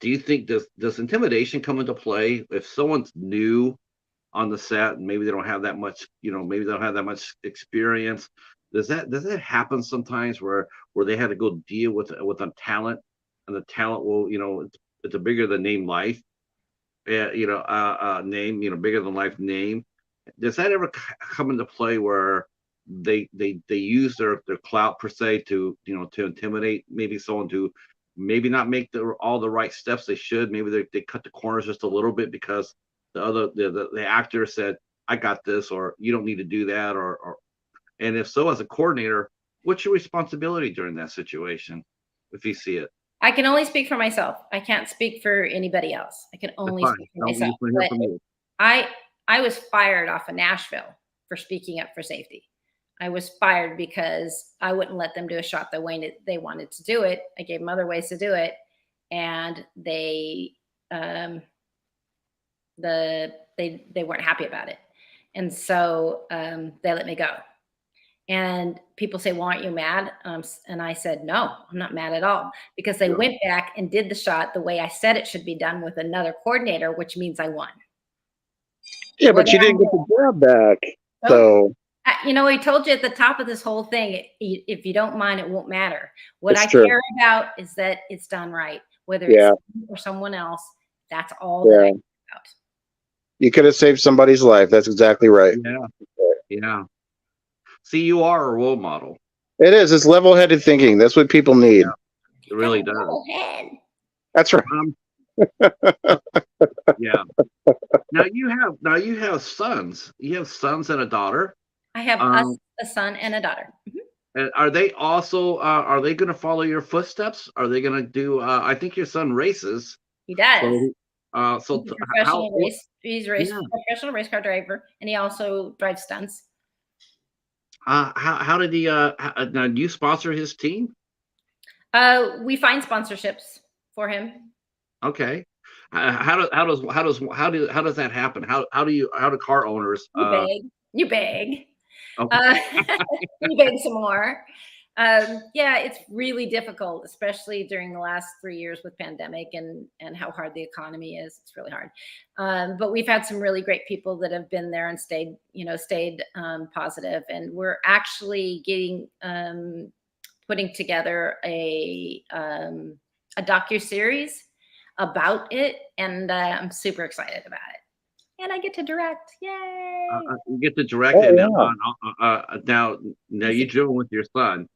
do you think does intimidation come into play if someone's new on the set and maybe they don't have that much, maybe they don't have that much experience? Does that happen sometimes where they had to go deal with a talent, and the talent will, it's a bigger than name life, name, bigger than life name. Does that ever come into play where they use their clout per se to to intimidate maybe someone to maybe not make all the right steps they should? Maybe they cut the corners just a little bit because the actor said, I got this, or you don't need to do that, or and if so, as a coordinator, what's your responsibility during that situation if you see it? I can only speak for myself. I can't speak for anybody else. I can That's only fine. speak for I myself. just want to hear But from you. I I was fired off of Nashville for speaking up for safety. I was fired because I wouldn't let them do a shot the way they wanted to do it. I gave them other ways to do it, and they weren't happy about it, and so they let me go. And people say, "Well, aren't you mad?" And I said, "No, I'm not mad at all," because they Yeah. went back and did the shot the way I said it should be done with another coordinator, which means I won. Yeah, What but did you I didn't get do? the job back. So, So I told you at the top of this whole thing, if you don't mind, it won't matter. What it's I true. care about is that it's done right, whether it's Yeah, me or someone else. That's all that I yeah. care about. You could have saved somebody's life. That's exactly right. Yeah. Yeah. See, you are a role model. It is. It's level-headed thinking. That's what people need. Yeah, it Got really a does. level head. That's right. Um, yeah. Now you have sons. You have sons and a daughter. I have Um, a son and a daughter. Mhm. and are they also are they going to follow your footsteps? Are they going to do? I think your son races. He does. So, so He's a how? professional race. He's a Yeah. professional race car driver, and he also drives stunts. How did he? Now, do you sponsor his team? We find sponsorships for him. Okay. How does that happen? How do car owners? You beg, you beg, Okay. uh, you beg some more. Yeah, it's really difficult, especially during the last 3 years with pandemic and how hard the economy is. It's really hard. But we've had some really great people that have been there and stayed positive. And we're actually putting together a docu-series about it, and I'm super excited about it. and I get to direct. Yay! You get to direct it now. Oh Now you driven with your son.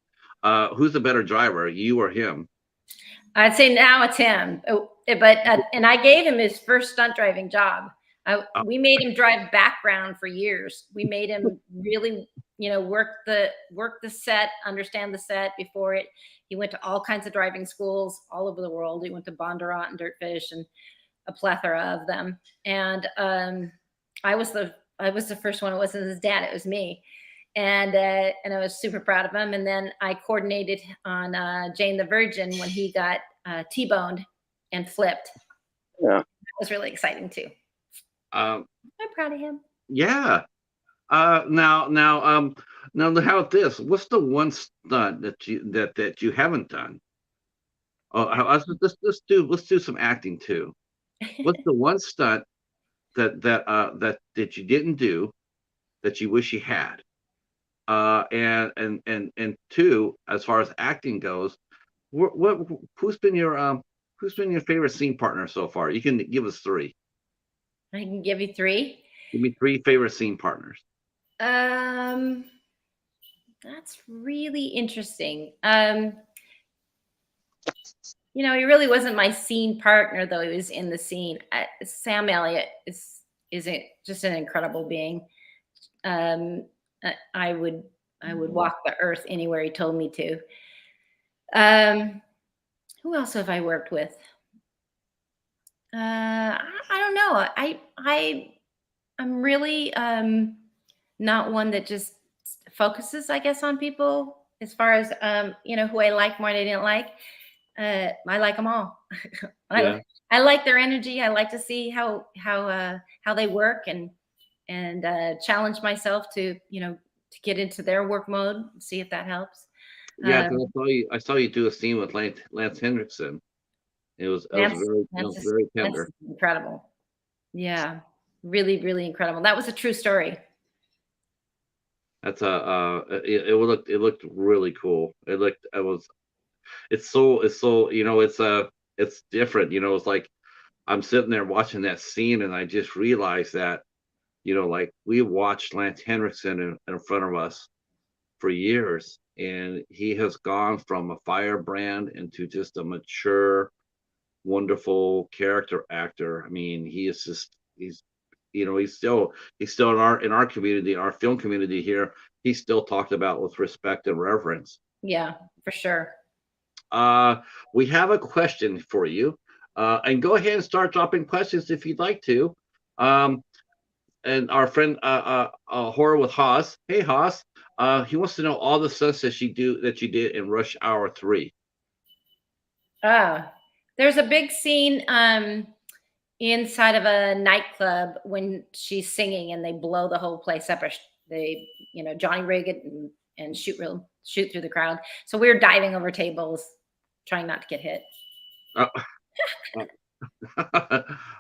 Who's the better driver, you or him? I'd say now it's him. Oh, but and I gave him his first stunt driving job. Uh, We made him drive background for years. We made him really, work the set, understand the set before it. He went to all kinds of driving schools all over the world. He went to Bondurant and Dirtfish and a plethora of them. And I was the first one. It wasn't his dad. It was me. And I was super proud of him. And then I coordinated on Jane the Virgin when he got T-boned and flipped. yeah. That was really exciting too. um, I'm proud of him. yeah. Now, how about this? What's the one stunt that you haven't done? Oh, let's do some acting too. What's the one stunt that you didn't do that you wish you had? And two, as far as acting goes, what who's been your favorite scene partner so far? You can give us three. I can give you three. Give me three favorite scene partners. That's really interesting. He really wasn't my scene partner, though he was in the scene. Sam Elliott is just an incredible being. I would walk the earth anywhere he told me to. Who else have I worked with? I don't know. I'm really not one that just focuses, I guess, on people as far as who I like more and I didn't like. I like them all. Yeah. I like their energy. I like to see how they work and challenge myself to get into their work mode and see if that helps. Yeah, 'cause I saw you do a scene with Lance Henriksen. It was very tender. That's incredible. Yeah, really, really incredible. That was a true story. That's it looked really cool. It's so it's different. It's like I'm sitting there watching that scene and I just realized that like we watched Lance Henriksen in front of us for years, and he has gone from a firebrand into just a mature, wonderful character actor. I mean, he's still in our community, our film community here. He's still talked about with respect and reverence. Yeah, for sure. We have a question for you, and go ahead and start dropping questions if you'd like to. And our friend Horror with Haas. Hey Haas, he wants to know all the stunts that you did in Rush Hour 3. There's a big scene inside of a nightclub when she's singing and they blow the whole place up. Or they, Johnny rig it and shoot through the crowd. So we were diving over tables, trying not to get hit.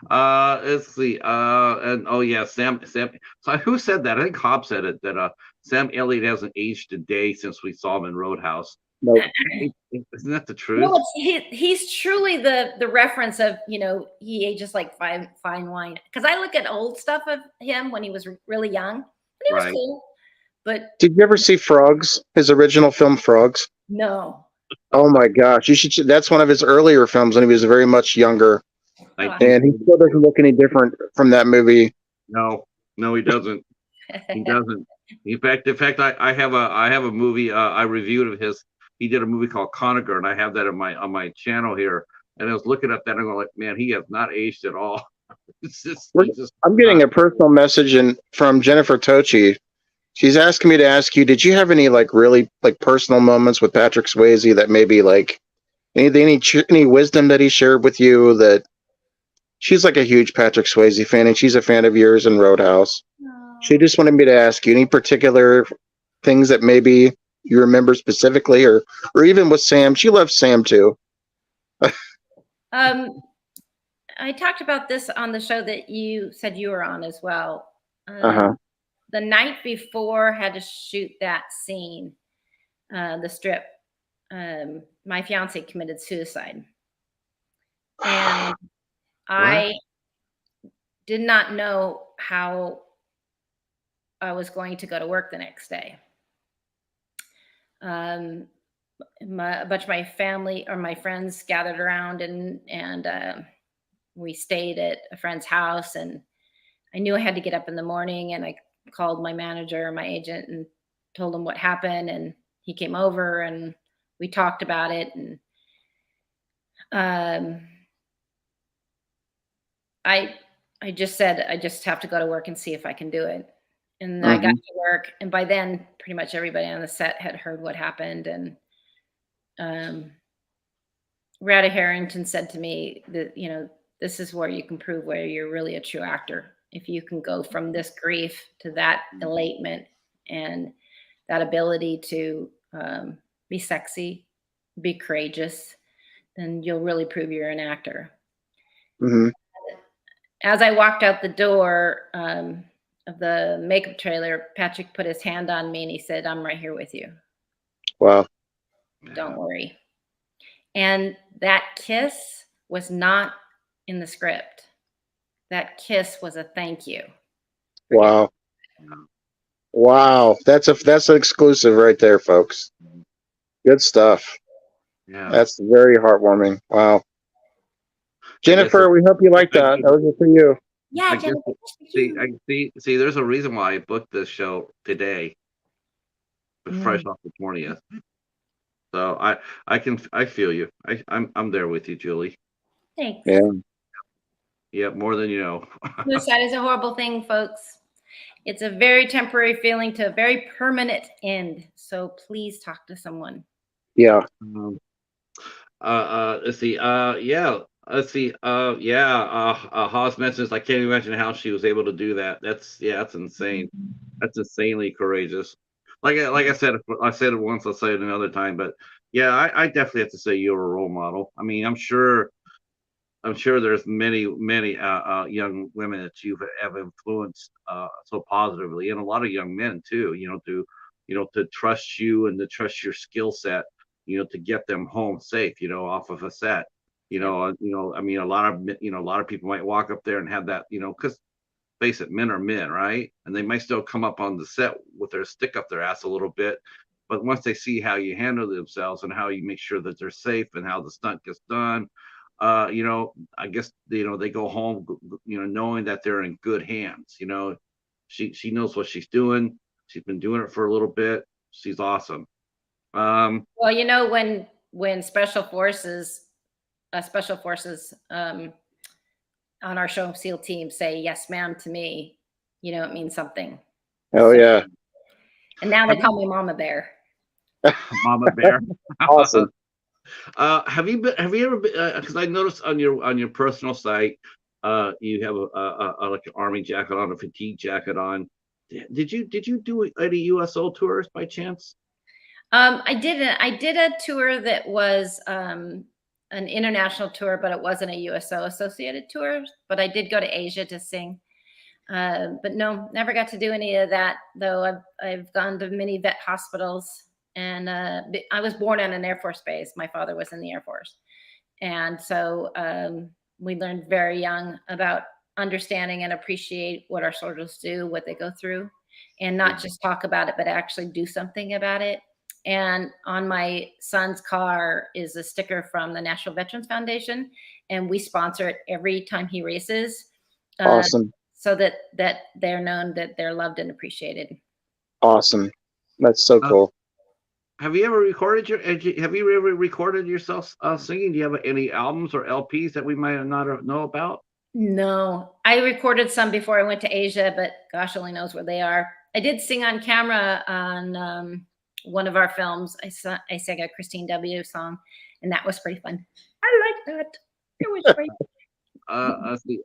Let's see. And oh yeah, Sam. So who said that? I think Hobbs said it, that Sam Elliott hasn't aged a day since we saw him in Roadhouse. Nope. Isn't that the truth? Well, he's truly the reference of, he ages like fine wine. Because I look at old stuff of him when he was really young, and he was cool. But did you ever see Frogs? His original film, Frogs? No. Oh my gosh, you should. That's one of his earlier films when he was very much younger, and he still doesn't look any different from that movie. No, he doesn't. He doesn't. In fact, I have a movie I reviewed of his. He did a movie called Conager, and I have that on my channel here. And I was looking at that and I'm like, man, he has not aged at all. I'm getting a personal message from Jennifer Tochi. She's asking me to ask you, did you have any really personal moments with Patrick Swayze that maybe any wisdom that he shared with you? That she's a huge Patrick Swayze fan, and she's a fan of yours in Roadhouse. She just wanted me to ask you any particular things that maybe you remember specifically, or even with Sam. She loves Sam too. I talked about this on the show that you said you were on as well. The night before had to shoot that scene, the strip. My fiance committed suicide, and I did not know how I was going to go to work the next day. A bunch of my family or my friends gathered around, and we stayed at a friend's house, and I knew I had to get up in the morning, and I called my manager, my agent, and told him what happened, and he came over and we talked about it, and um, I just said I just have to go to work and see if I can do it. And I got Mhm. to work, and by then, pretty much everybody on the set had heard what happened, and um, Rada Harrington said to me that, this is where you can prove where you're really a true actor. If you can go from this grief to that elatement and that ability to be sexy, be courageous, then you'll really prove you're an actor. Mhm. As I walked out the door of the makeup trailer, Patrick put his hand on me and he said, "I'm right here with you. Wow. Don't worry." And that kiss was not in the script. That kiss was a thank you. Wow. Wow. That's an exclusive right there, folks. Good stuff. Yeah. That's very heartwarming. Wow. Jennifer, we hope you like that. That was for you. Yeah, I guess Jennifer. see. There's a reason why I booked this show today, fresh Mm, off the 20th. So I feel you. I'm there with you, Julie. thanks. Yeah. Yeah, more than you know. Suicide is a horrible thing, folks. It's a very temporary feeling to a very permanent end. So please talk to someone. Yeah. Um, let's see. Yeah. Let's see. Yeah. Haas mentions I can't imagine how she was able to do that. That's insane. That's insanely courageous. Like I said it once. I'll say it another time. But yeah, I definitely have to say you're a role model. I mean, I'm sure there's many young women that you have influenced so positively, and a lot of young men too. To trust you and to trust your skill set. To get them home safe. Off of a set. Yep. I mean, a lot of people might walk up there and have that. Because face it, men are men, right? And they might still come up on the set with their stick up their ass a little bit. But once they see how you handle themselves and how you make sure that they're safe and how the stunt gets done, I guess they go home, knowing that they're in good hands. She knows what she's doing. She's been doing it for a little bit. She's awesome. Well, when special forces on our show SEAL team say "yes, ma'am" to me, it means something. Oh, So, yeah. and now they Have call me Mama Bear. Mama Bear. Awesome. Have you ever been? Because I noticed on your personal site, you have a like an army jacket on, a fatigue jacket on. Did you do any USO tours by chance? I did a tour that was an international tour, but it wasn't a USO associated tour. But I did go to Asia to sing. But no, never got to do any of that. Though I've gone to many vet hospitals, and I was born on an Air Force base. My father was in the Air Force, and so we learned very young about understanding and appreciate what our soldiers do, what they go through, and not just talk about it, but actually do something about it. And on my son's car is a sticker from the National Veterans Foundation, and we sponsor it every time he races, Awesome. so that they're known that they're loved and appreciated. Awesome. That's so Uh, cool. have you ever recorded yourself singing? Do you have any albums or LPs that we might not know about? No, I recorded some before I went to Asia, but gosh only knows where they are. I did sing on camera on one of our films. I sang a Christine W. song, and that was pretty fun. I like that. It was great. Let's see.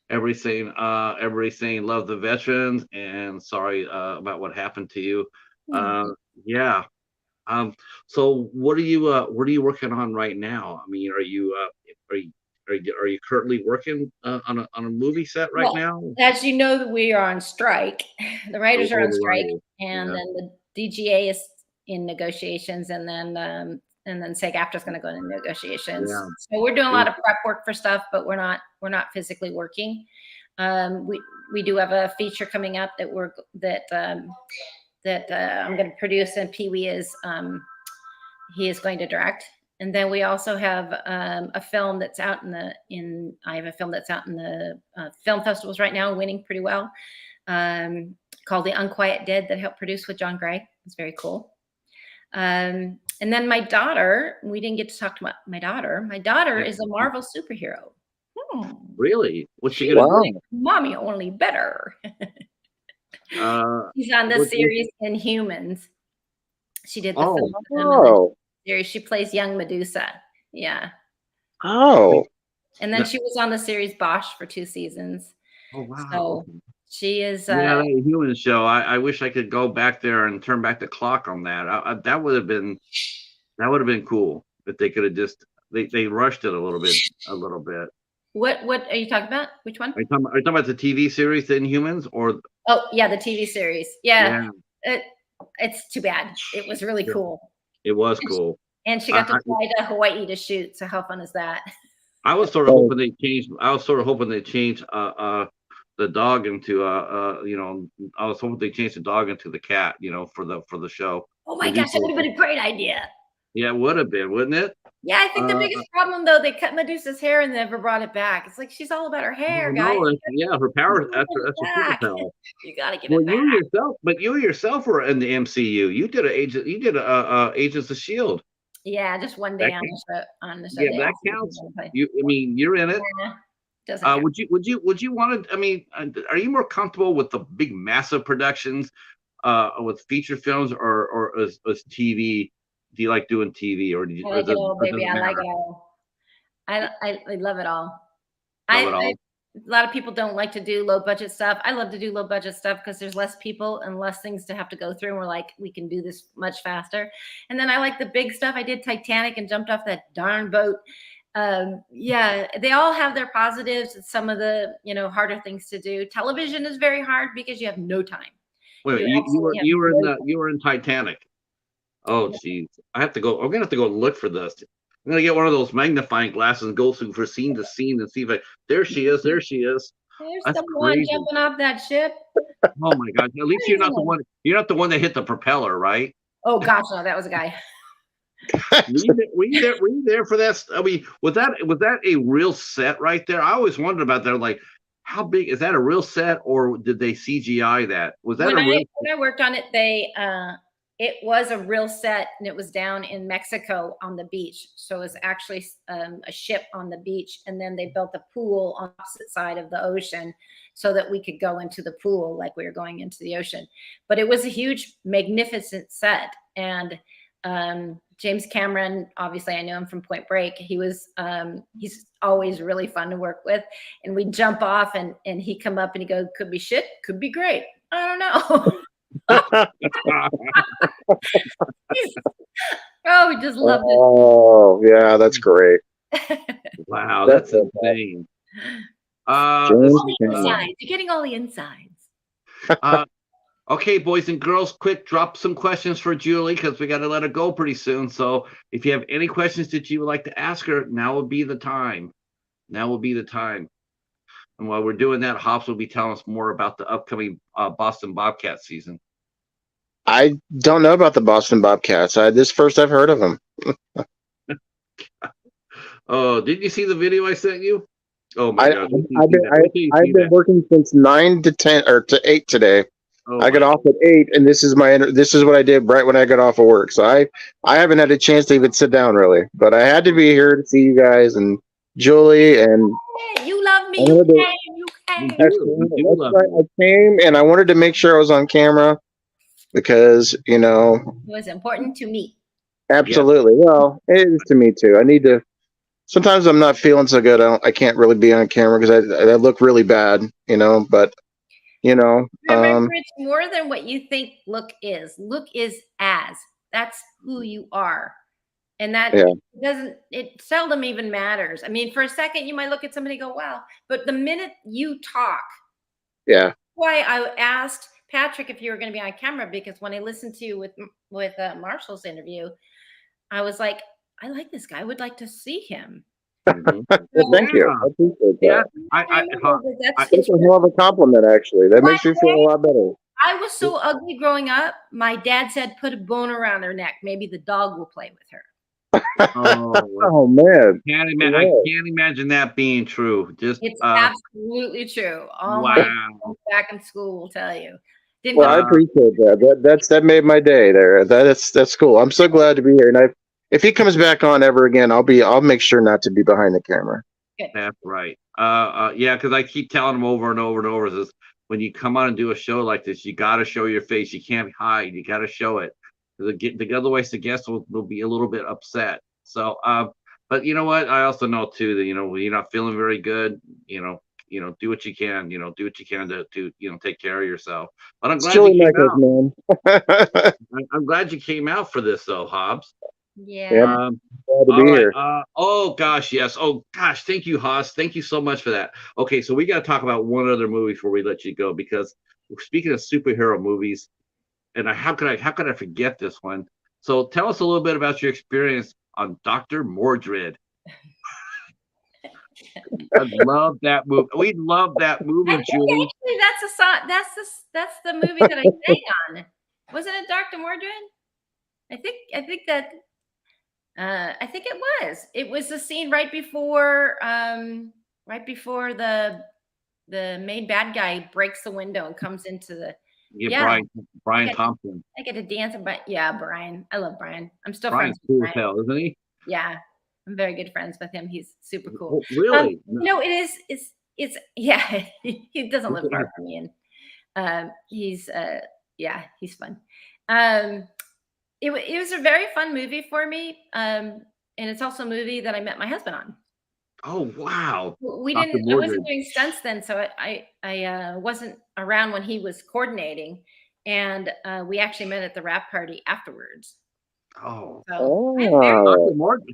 Everybody saying love the veterans and sorry about what happened to you. Uh, yeah. So what are you working on right now? I mean, are you currently working on a movie set right Well, now? as you know, we are on strike. The writers are Oh, on the strike, writers. and Yeah. then the DGA is in negotiations, and then SAG-AFTRA is going to go into negotiations. Yeah. So we're doing a Yeah. lot of prep work for stuff, but we're not physically working. We do have a feature coming up that I'm going to produce, and Pee Wee is he is going to direct. And then we also have a film that's out I have a film that's out in the film festivals right now, winning pretty well, called The Unquiet Dead, that I helped produce with John Gray. It's very cool. And then my daughter, we didn't get to talk to my daughter. My daughter is a Marvel superhero. Really? What's she gonna Wow. do? Mommy, only better. She's on the what- series Inhumans. She did the Oh. film Oh. series. She plays young Medusa. Yeah. Oh. And then she was on the series Bosch for 2 seasons. Oh wow. So she is. Yeah, that human show. I wish I could go back there and turn back the clock on that. That would have been cool if they could have just they rushed it a little bit. What are you talking about? Which one? Are you talking about the TV series, The Inhumans, or? Oh yeah, the TV series. Yeah. It's too bad. It was really cool. It was cool. And she got to fly to Hawaii to shoot. So how fun is that? I was sort of hoping they changed. The dog into I was hoping they changed the dog into the cat. For the show. Oh my gosh, that would have been a great idea. Yeah, it would have been, wouldn't it? Yeah, I think the biggest problem though, they cut Medusa's hair and never brought it back. It's like she's all about her hair, guys. Yeah, her power. That's her superpower. You gotta give it back. You yourself were in the MCU. You did Agents of Shield. Yeah, just one day on the show. Yeah, that counts. You're in it. Yeah, doesn't count. Would you want to? Are you more comfortable with the big, massive productions, with feature films, or as TV? Do you like doing TV, or do you? I like it all, baby. I like it all. I love it all. A lot of people don't like to do low budget stuff. I love to do low budget stuff because there's less people and less things to have to go through. And we're like, we can do this much faster. And then I like the big stuff. I did Titanic and jumped off that darn boat. Yeah, they all have their positives. It's some of the harder things to do. Television is very hard because you have no time. Wait, you were in Titanic. Oh, geez. I'm gonna have to go look for this. I'm gonna get one of those magnifying glasses and go through scene to scene and see if there she is. There's That's someone crazy. jumping off that ship. Oh my gosh! At least you're not the one. You're not the one that hit the propeller, right? Oh gosh, no, that was a guy. Were you there for that? Was that a real set right there? I always wondered about that. Like, how big is that? A real set, or did they CGI that? Was that when I worked on it, it was a real set, and it was down in Mexico on the beach. So it was actually a ship on the beach, and then they built a pool on the opposite side of the ocean so that we could go into the pool like we were going into the ocean. But it was a huge, magnificent set. And James Cameron, obviously I know him from Point Break. He's always really fun to work with. And we jump off and he come up and he goes, could be shit, could be great. I don't know. We just loved it. Oh yeah, that's great. Wow, that's insane. You're getting all the insides. Okay, boys and girls, quick, drop some questions for Julie because we got to let her go pretty soon. So if you have any questions that you would like to ask her, now would be the time. And while we're doing that, Hobbs will be telling us more about the upcoming Boston Bobcat season. I don't know about the Boston Bobcats. This first I've heard of them. Oh, did you see the video I sent you? Oh my God! I've been working since 9 to 10 or to 8 today. Oh, I got off at 8, and this is what I did right when I got off of work. So I haven't had a chance to even sit down really, but I had to be here to see you guys and Julie and. Hey, you love me. You came. I came and I wanted to make sure I was on camera because it was important to me. Absolutely. Yeah. Well, it is to me too. I need to. Sometimes I'm not feeling so good. I can't really be on camera because I look really bad, But remember, it's more than what you think look is. Look is as. That's who you are. And that it seldom even matters. I mean, for a second, you might look at somebody and go, wow. But the minute you talk. Yeah. Why I asked Patrick if you were going to be on camera, because when I listened to you with Marshall's interview, I was like, I like this guy. I would like to see him. Mhm. Well, thank you. Yeah, I appreciate yeah. that. I That's That's a hell of a compliment, actually. That by makes me the feel a way, lot better. I was so ugly growing up. My dad said, "Put a bone around her neck. Maybe the dog will play with her." oh, Oh man. I Wow. can't imagine that being true. Just It's absolutely true. All my wow. friends back in school will tell you. Didn't Well, go to I Uh, appreciate that. That made my day there. That's cool. I'm so glad to be here. And if he comes back on ever again, I'll make sure not to be behind the camera. good. that's right. Yeah, because I keep telling them over and over and over this when you come on and do a show like this, you got to show your face. You can't hide. You got to show it. Otherwise, the guests will be a little bit upset. So, but you know what? I also know too that when you're not feeling very good, do what you can. Do what you can to take care of yourself. But I'm It's glad chilly you came Michaels, out. man. I'm glad you came out for this though, Hobbs. Yep, Yeah. Um, glad to be all right. here. Oh gosh, yes. Oh gosh, thank you, Haas. Thank you so much for that. Okay, so we got to talk about one other movie before we let you go because speaking of superhero movies, and how could I forget this one? So tell us a little bit about your experience on Doctor Mordred. I love that movie. We love that I movie, think Julie. actually that's a song. That's the movie that I sang on. Wasn't it Dr. Mordred? I think that I think it was. It was the scene right before the main bad guy breaks the window and comes into the Yeah, yeah. I Brian get Thompson. I get to dance but yeah, Brian. I love Brian. I'm still friends Brian's with cool as Brian. hell, isn't he? Yeah. I'm very good friends with him. He's super cool. Oh, really? It is it's yeah, he doesn't live far from me and he's yeah, he's fun. Um it was a very fun movie for me. And it's also a movie that I met my husband on. Oh wow, We Doctor didn't I wasn't Mordred. doing stunts then, so I wasn't around when he was coordinating, and we actually met at the wrap party afterwards. Oh, So I'm very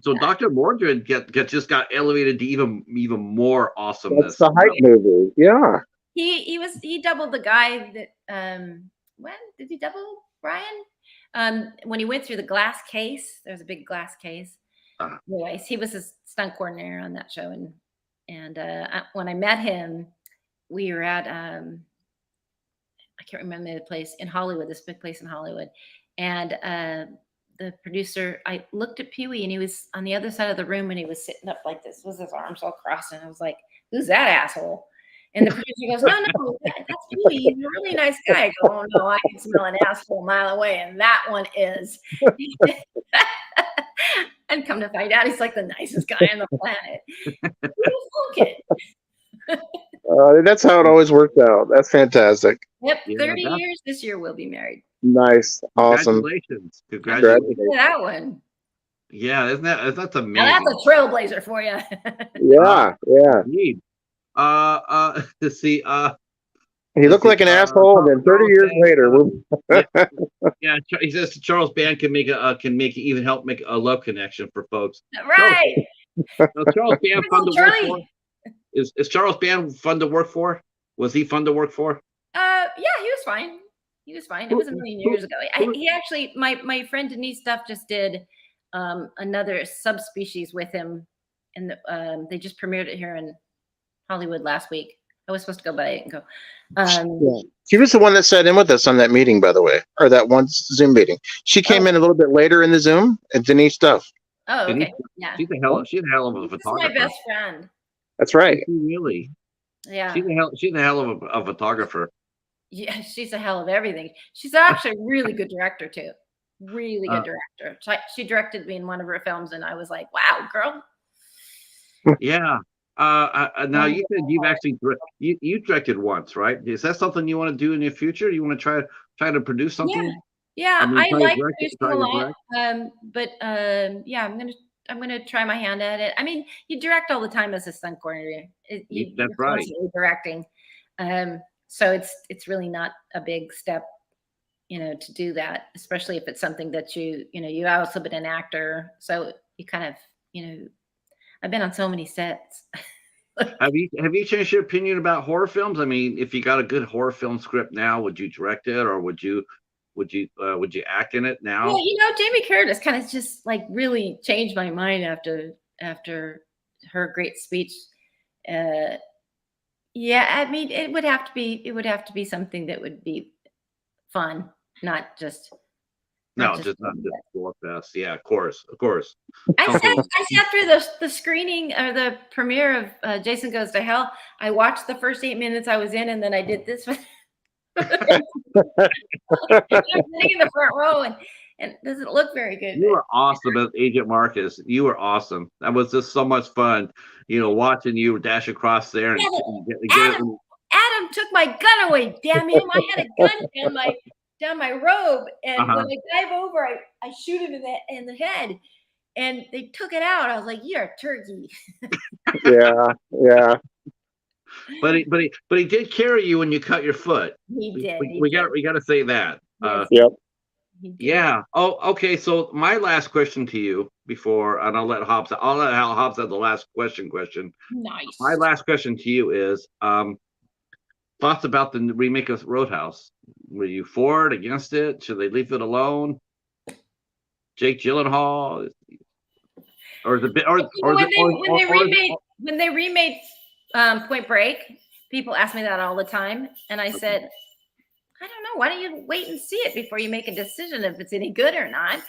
Oh, Doctor Mordred just got elevated to even more that's awesomeness. the hype movie. Yeah. he doubled the guy that when did he double Brian? When he went through the glass case, there's a big glass case. Uh, Anyways, he was a stunt coordinator on that show, and when I met him, we were at I can't remember the place in Hollywood, this big place in Hollywood, and the producer, I looked at Pee Wee, and he was on the other side of the room, and he was sitting up like this with his arms all crossed, and I was like, "Who's that asshole?" And the producer goes, "No, no, that's Pee Wee. He's a really nice guy." I go, "Oh no, I can smell an asshole a mile away, and that one is." And come to find out, he's like the nicest guy on the planet. Who kid? That's how it always worked out. That's fantastic. Yep, yeah, 30 years this year we'll be married. Nice. Awesome. congratulations, Congrats. congratulations. That one. Yeah, that's Now that's amazing. a trailblazer for you. Yeah. Yeah. Indeed. Let's see. He looked like an asshole, and then 30 Charles years later, we're He says Charles Band can even help make a love connection for folks. Right. Charles Band fun to work for? Charlie. Is Charles Band fun to work for? Was he fun to work for? Yeah, he was fine. He was fine. It was a million years ago. He actually, my friend Denise Duff just did another subspecies with him, and they just premiered it here in Hollywood last week. I was supposed to go, but I didn't go. yeah. She was the one that sat in with us on that meeting, by the way, or that one Zoom meeting. She came in a little bit later in the Zoom, and Denise Duff. Oh, okay. Denise, Yeah. she's a hell of a This is photographer. my best friend. That's right. Really? Yeah. She's a hell of a photographer. Yeah, she's a hell of everything. She's actually a really good director too. Really good director. She directed me in one of her films, and I was like, "Wow, girl!" Yeah. Now you said you've actually you directed once, right? Is that something you want to do in the future? You want to try to produce something? Yeah, I mean, I try to like direct it, producing try a to lot. direct. Yeah, I'm gonna try my hand at it. I mean, you direct all the time as a stunt coordinator. You're That's right. constantly directing. So it's really not a big step, to do that, especially if it's something that you also been an actor. So you kind of, I've been on so many sets. Have you changed your opinion about horror films? I mean, if you got a good horror film script now, would you direct it, or would you act in it now? Well, Jamie Curtis kind of just like really changed my mind after her great speech. Yeah, I mean, it would have to be something that would be fun, not just No, just. just not just gore fest. Yeah, of course, of course. I sat Something. I sat through the screening or the premiere of Jason Goes to Hell. I watched the first 8 minutes I was in, and then I did this. I'm sitting in the front row, and it doesn't look very good. You were awesome as Agent Marcus. You were awesome. That was just so much fun. Watching you dash across there and get it. Adam took my gun away. Damn him! I had a gun down my robe, and when I dive over, I shoot him in the head, and they took it out. I was like, "You're a turkey." Yeah. But he did carry you when you cut your foot. He did. We got to say that. Yes, Yep. Yeah. Oh, okay. So my last question to you before, and I'll let Hobbs have the last question. Nice. My last question to you is thoughts about the remake of Roadhouse. Were you for it, against it? Should they leave it alone? Jake Gyllenhaal, or the when they remade Point Break, people ask me that all the time, and I said, I don't know. Why don't you wait and see it before you make a decision if it's any good or not?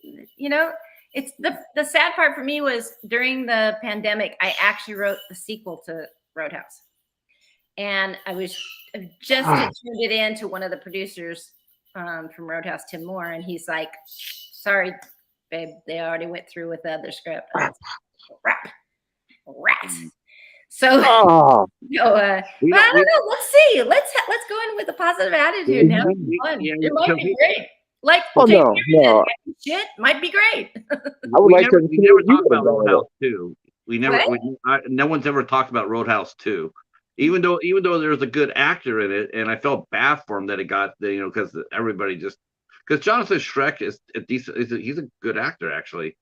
It's the sad part for me was during the pandemic, I actually wrote the sequel to Roadhouse, and I just turned it in to one of the producers from Roadhouse, Tim Moore, and he's like, "Sorry, babe, they already went through with the other script." Rats. So, I don't know. Let's see. Let's go in with a positive attitude and have fun. It might be great. Like, shit might be great. We never talk about Roadhouse 2. No one's ever talked about Roadhouse 2. Even though there's a good actor in it, and I felt bad for him that it got because everybody because Jonathan Schreck is a decent. He's a good actor actually.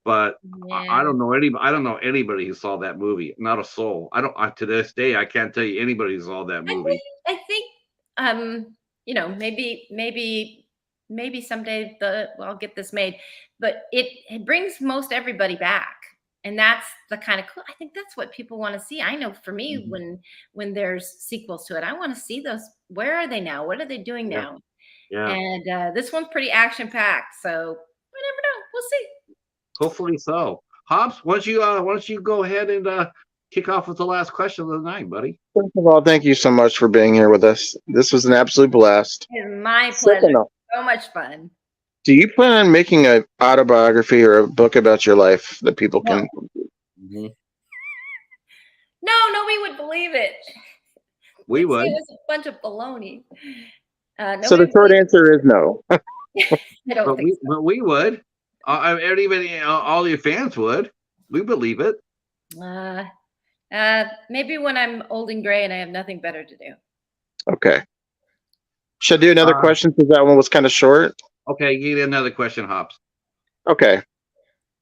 But yeah. I don't know anybody who saw that movie. Not a soul. To this day, I can't tell you anybody who saw that movie. I think maybe someday I'll get this made, but it brings most everybody back, and that's the kind of cool. I think that's what people want to see. I know for me, when there's sequels to it, I want to see those. Where are they now? What are they doing now? Yeah. And this one's pretty action packed, so we never know. We'll see. Hopefully so. Hobbs, why don't you go ahead and kick off with the last question of the night, buddy? First of all, thank you so much for being here with us. This was an absolute blast. It's my pleasure. So much fun. Do you plan on making an autobiography or a book about your life that people can? No, nobody would believe it. We would. It was a bunch of baloney. So the short answer is no. I don't think so. But we would. Everybody, all your fans would. We believe it. Maybe when I'm old and gray and I have nothing better to do. Okay. Should I do another question because that one was kind of short? Okay, you get another question, Hobbs. Okay.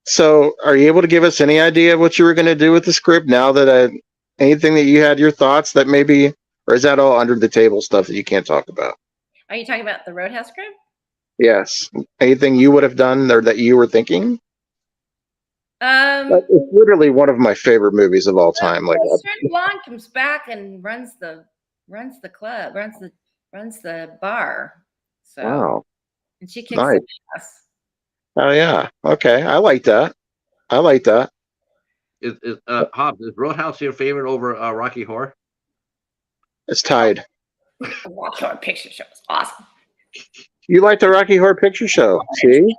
So, are you able to give us any idea of what you were going to do with the script now that anything that you had your thoughts that maybe, or is that all under the table stuff that you can't talk about? Are you talking about the Roadhouse script? Yes. Anything you would have done or that you were thinking? It's literally one of my favorite movies of all time. Serge Blonde comes back and runs the club, runs the bar. So, wow. And she kicks some ass. Oh yeah. Okay. I like that. Hobbs, is Roadhouse your favorite over Rocky Horror? It's tied. Rocky Horror Picture Show is awesome. You like the Rocky Horror Picture Show? See?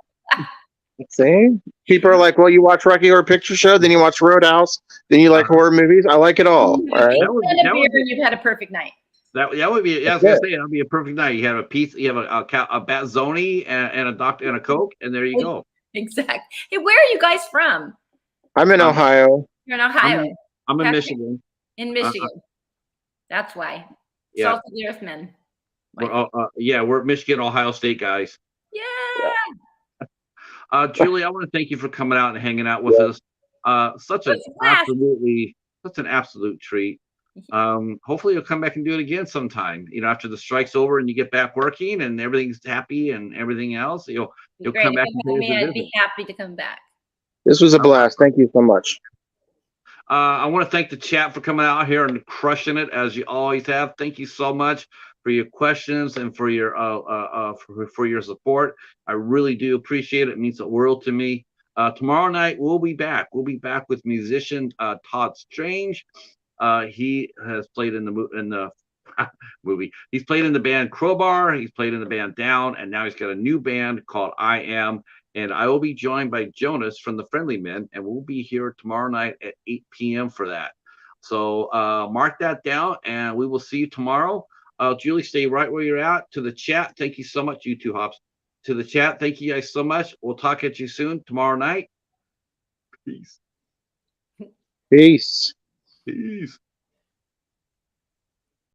People are like, well, you watch Rocky Horror Picture Show, then you watch Roadhouse, then you like horror movies. I like it all. All right. You've had a perfect night. That would be. Yeah, I was gonna say that would be a perfect night. You have a pizza, you have a Bazzoni and a doctor and a Coke, and there you go. Exactly. Hey, where are you guys from? I'm in Ohio. You're in Ohio. I'm in Michigan. In Michigan. That's why. Yeah. Salt of the Earth men. We're Michigan, Ohio State guys. Yeah. Julie, I want to thank you for coming out and hanging out with us. Such an absolute treat. Hopefully you'll come back and do it again sometime. After the strike's over and you get back working and everything's happy and everything else, you'll come back. I'd be happy to come back. This was a blast. Thank you so much. I want to thank the chat for coming out here and crushing it as you always have. Thank you so much for your questions and for your for your support. I really do appreciate it. It means the world to me. Tomorrow night we'll be back. We'll be back with musician Todd Strange. He has played in the movie. He's played in the band Crowbar. He's played in the band Down, and now he's got a new band called I Am. And I will be joined by Jonas from the Friendly Men, and we'll be here tomorrow night at 8 p.m. for that. So mark that down, and we will see you tomorrow. Julie, stay right where you're at. To the chat, thank you so much, you two Hobbs. To the chat, thank you guys so much. We'll talk at you soon tomorrow night. Peace. Peace. Peace.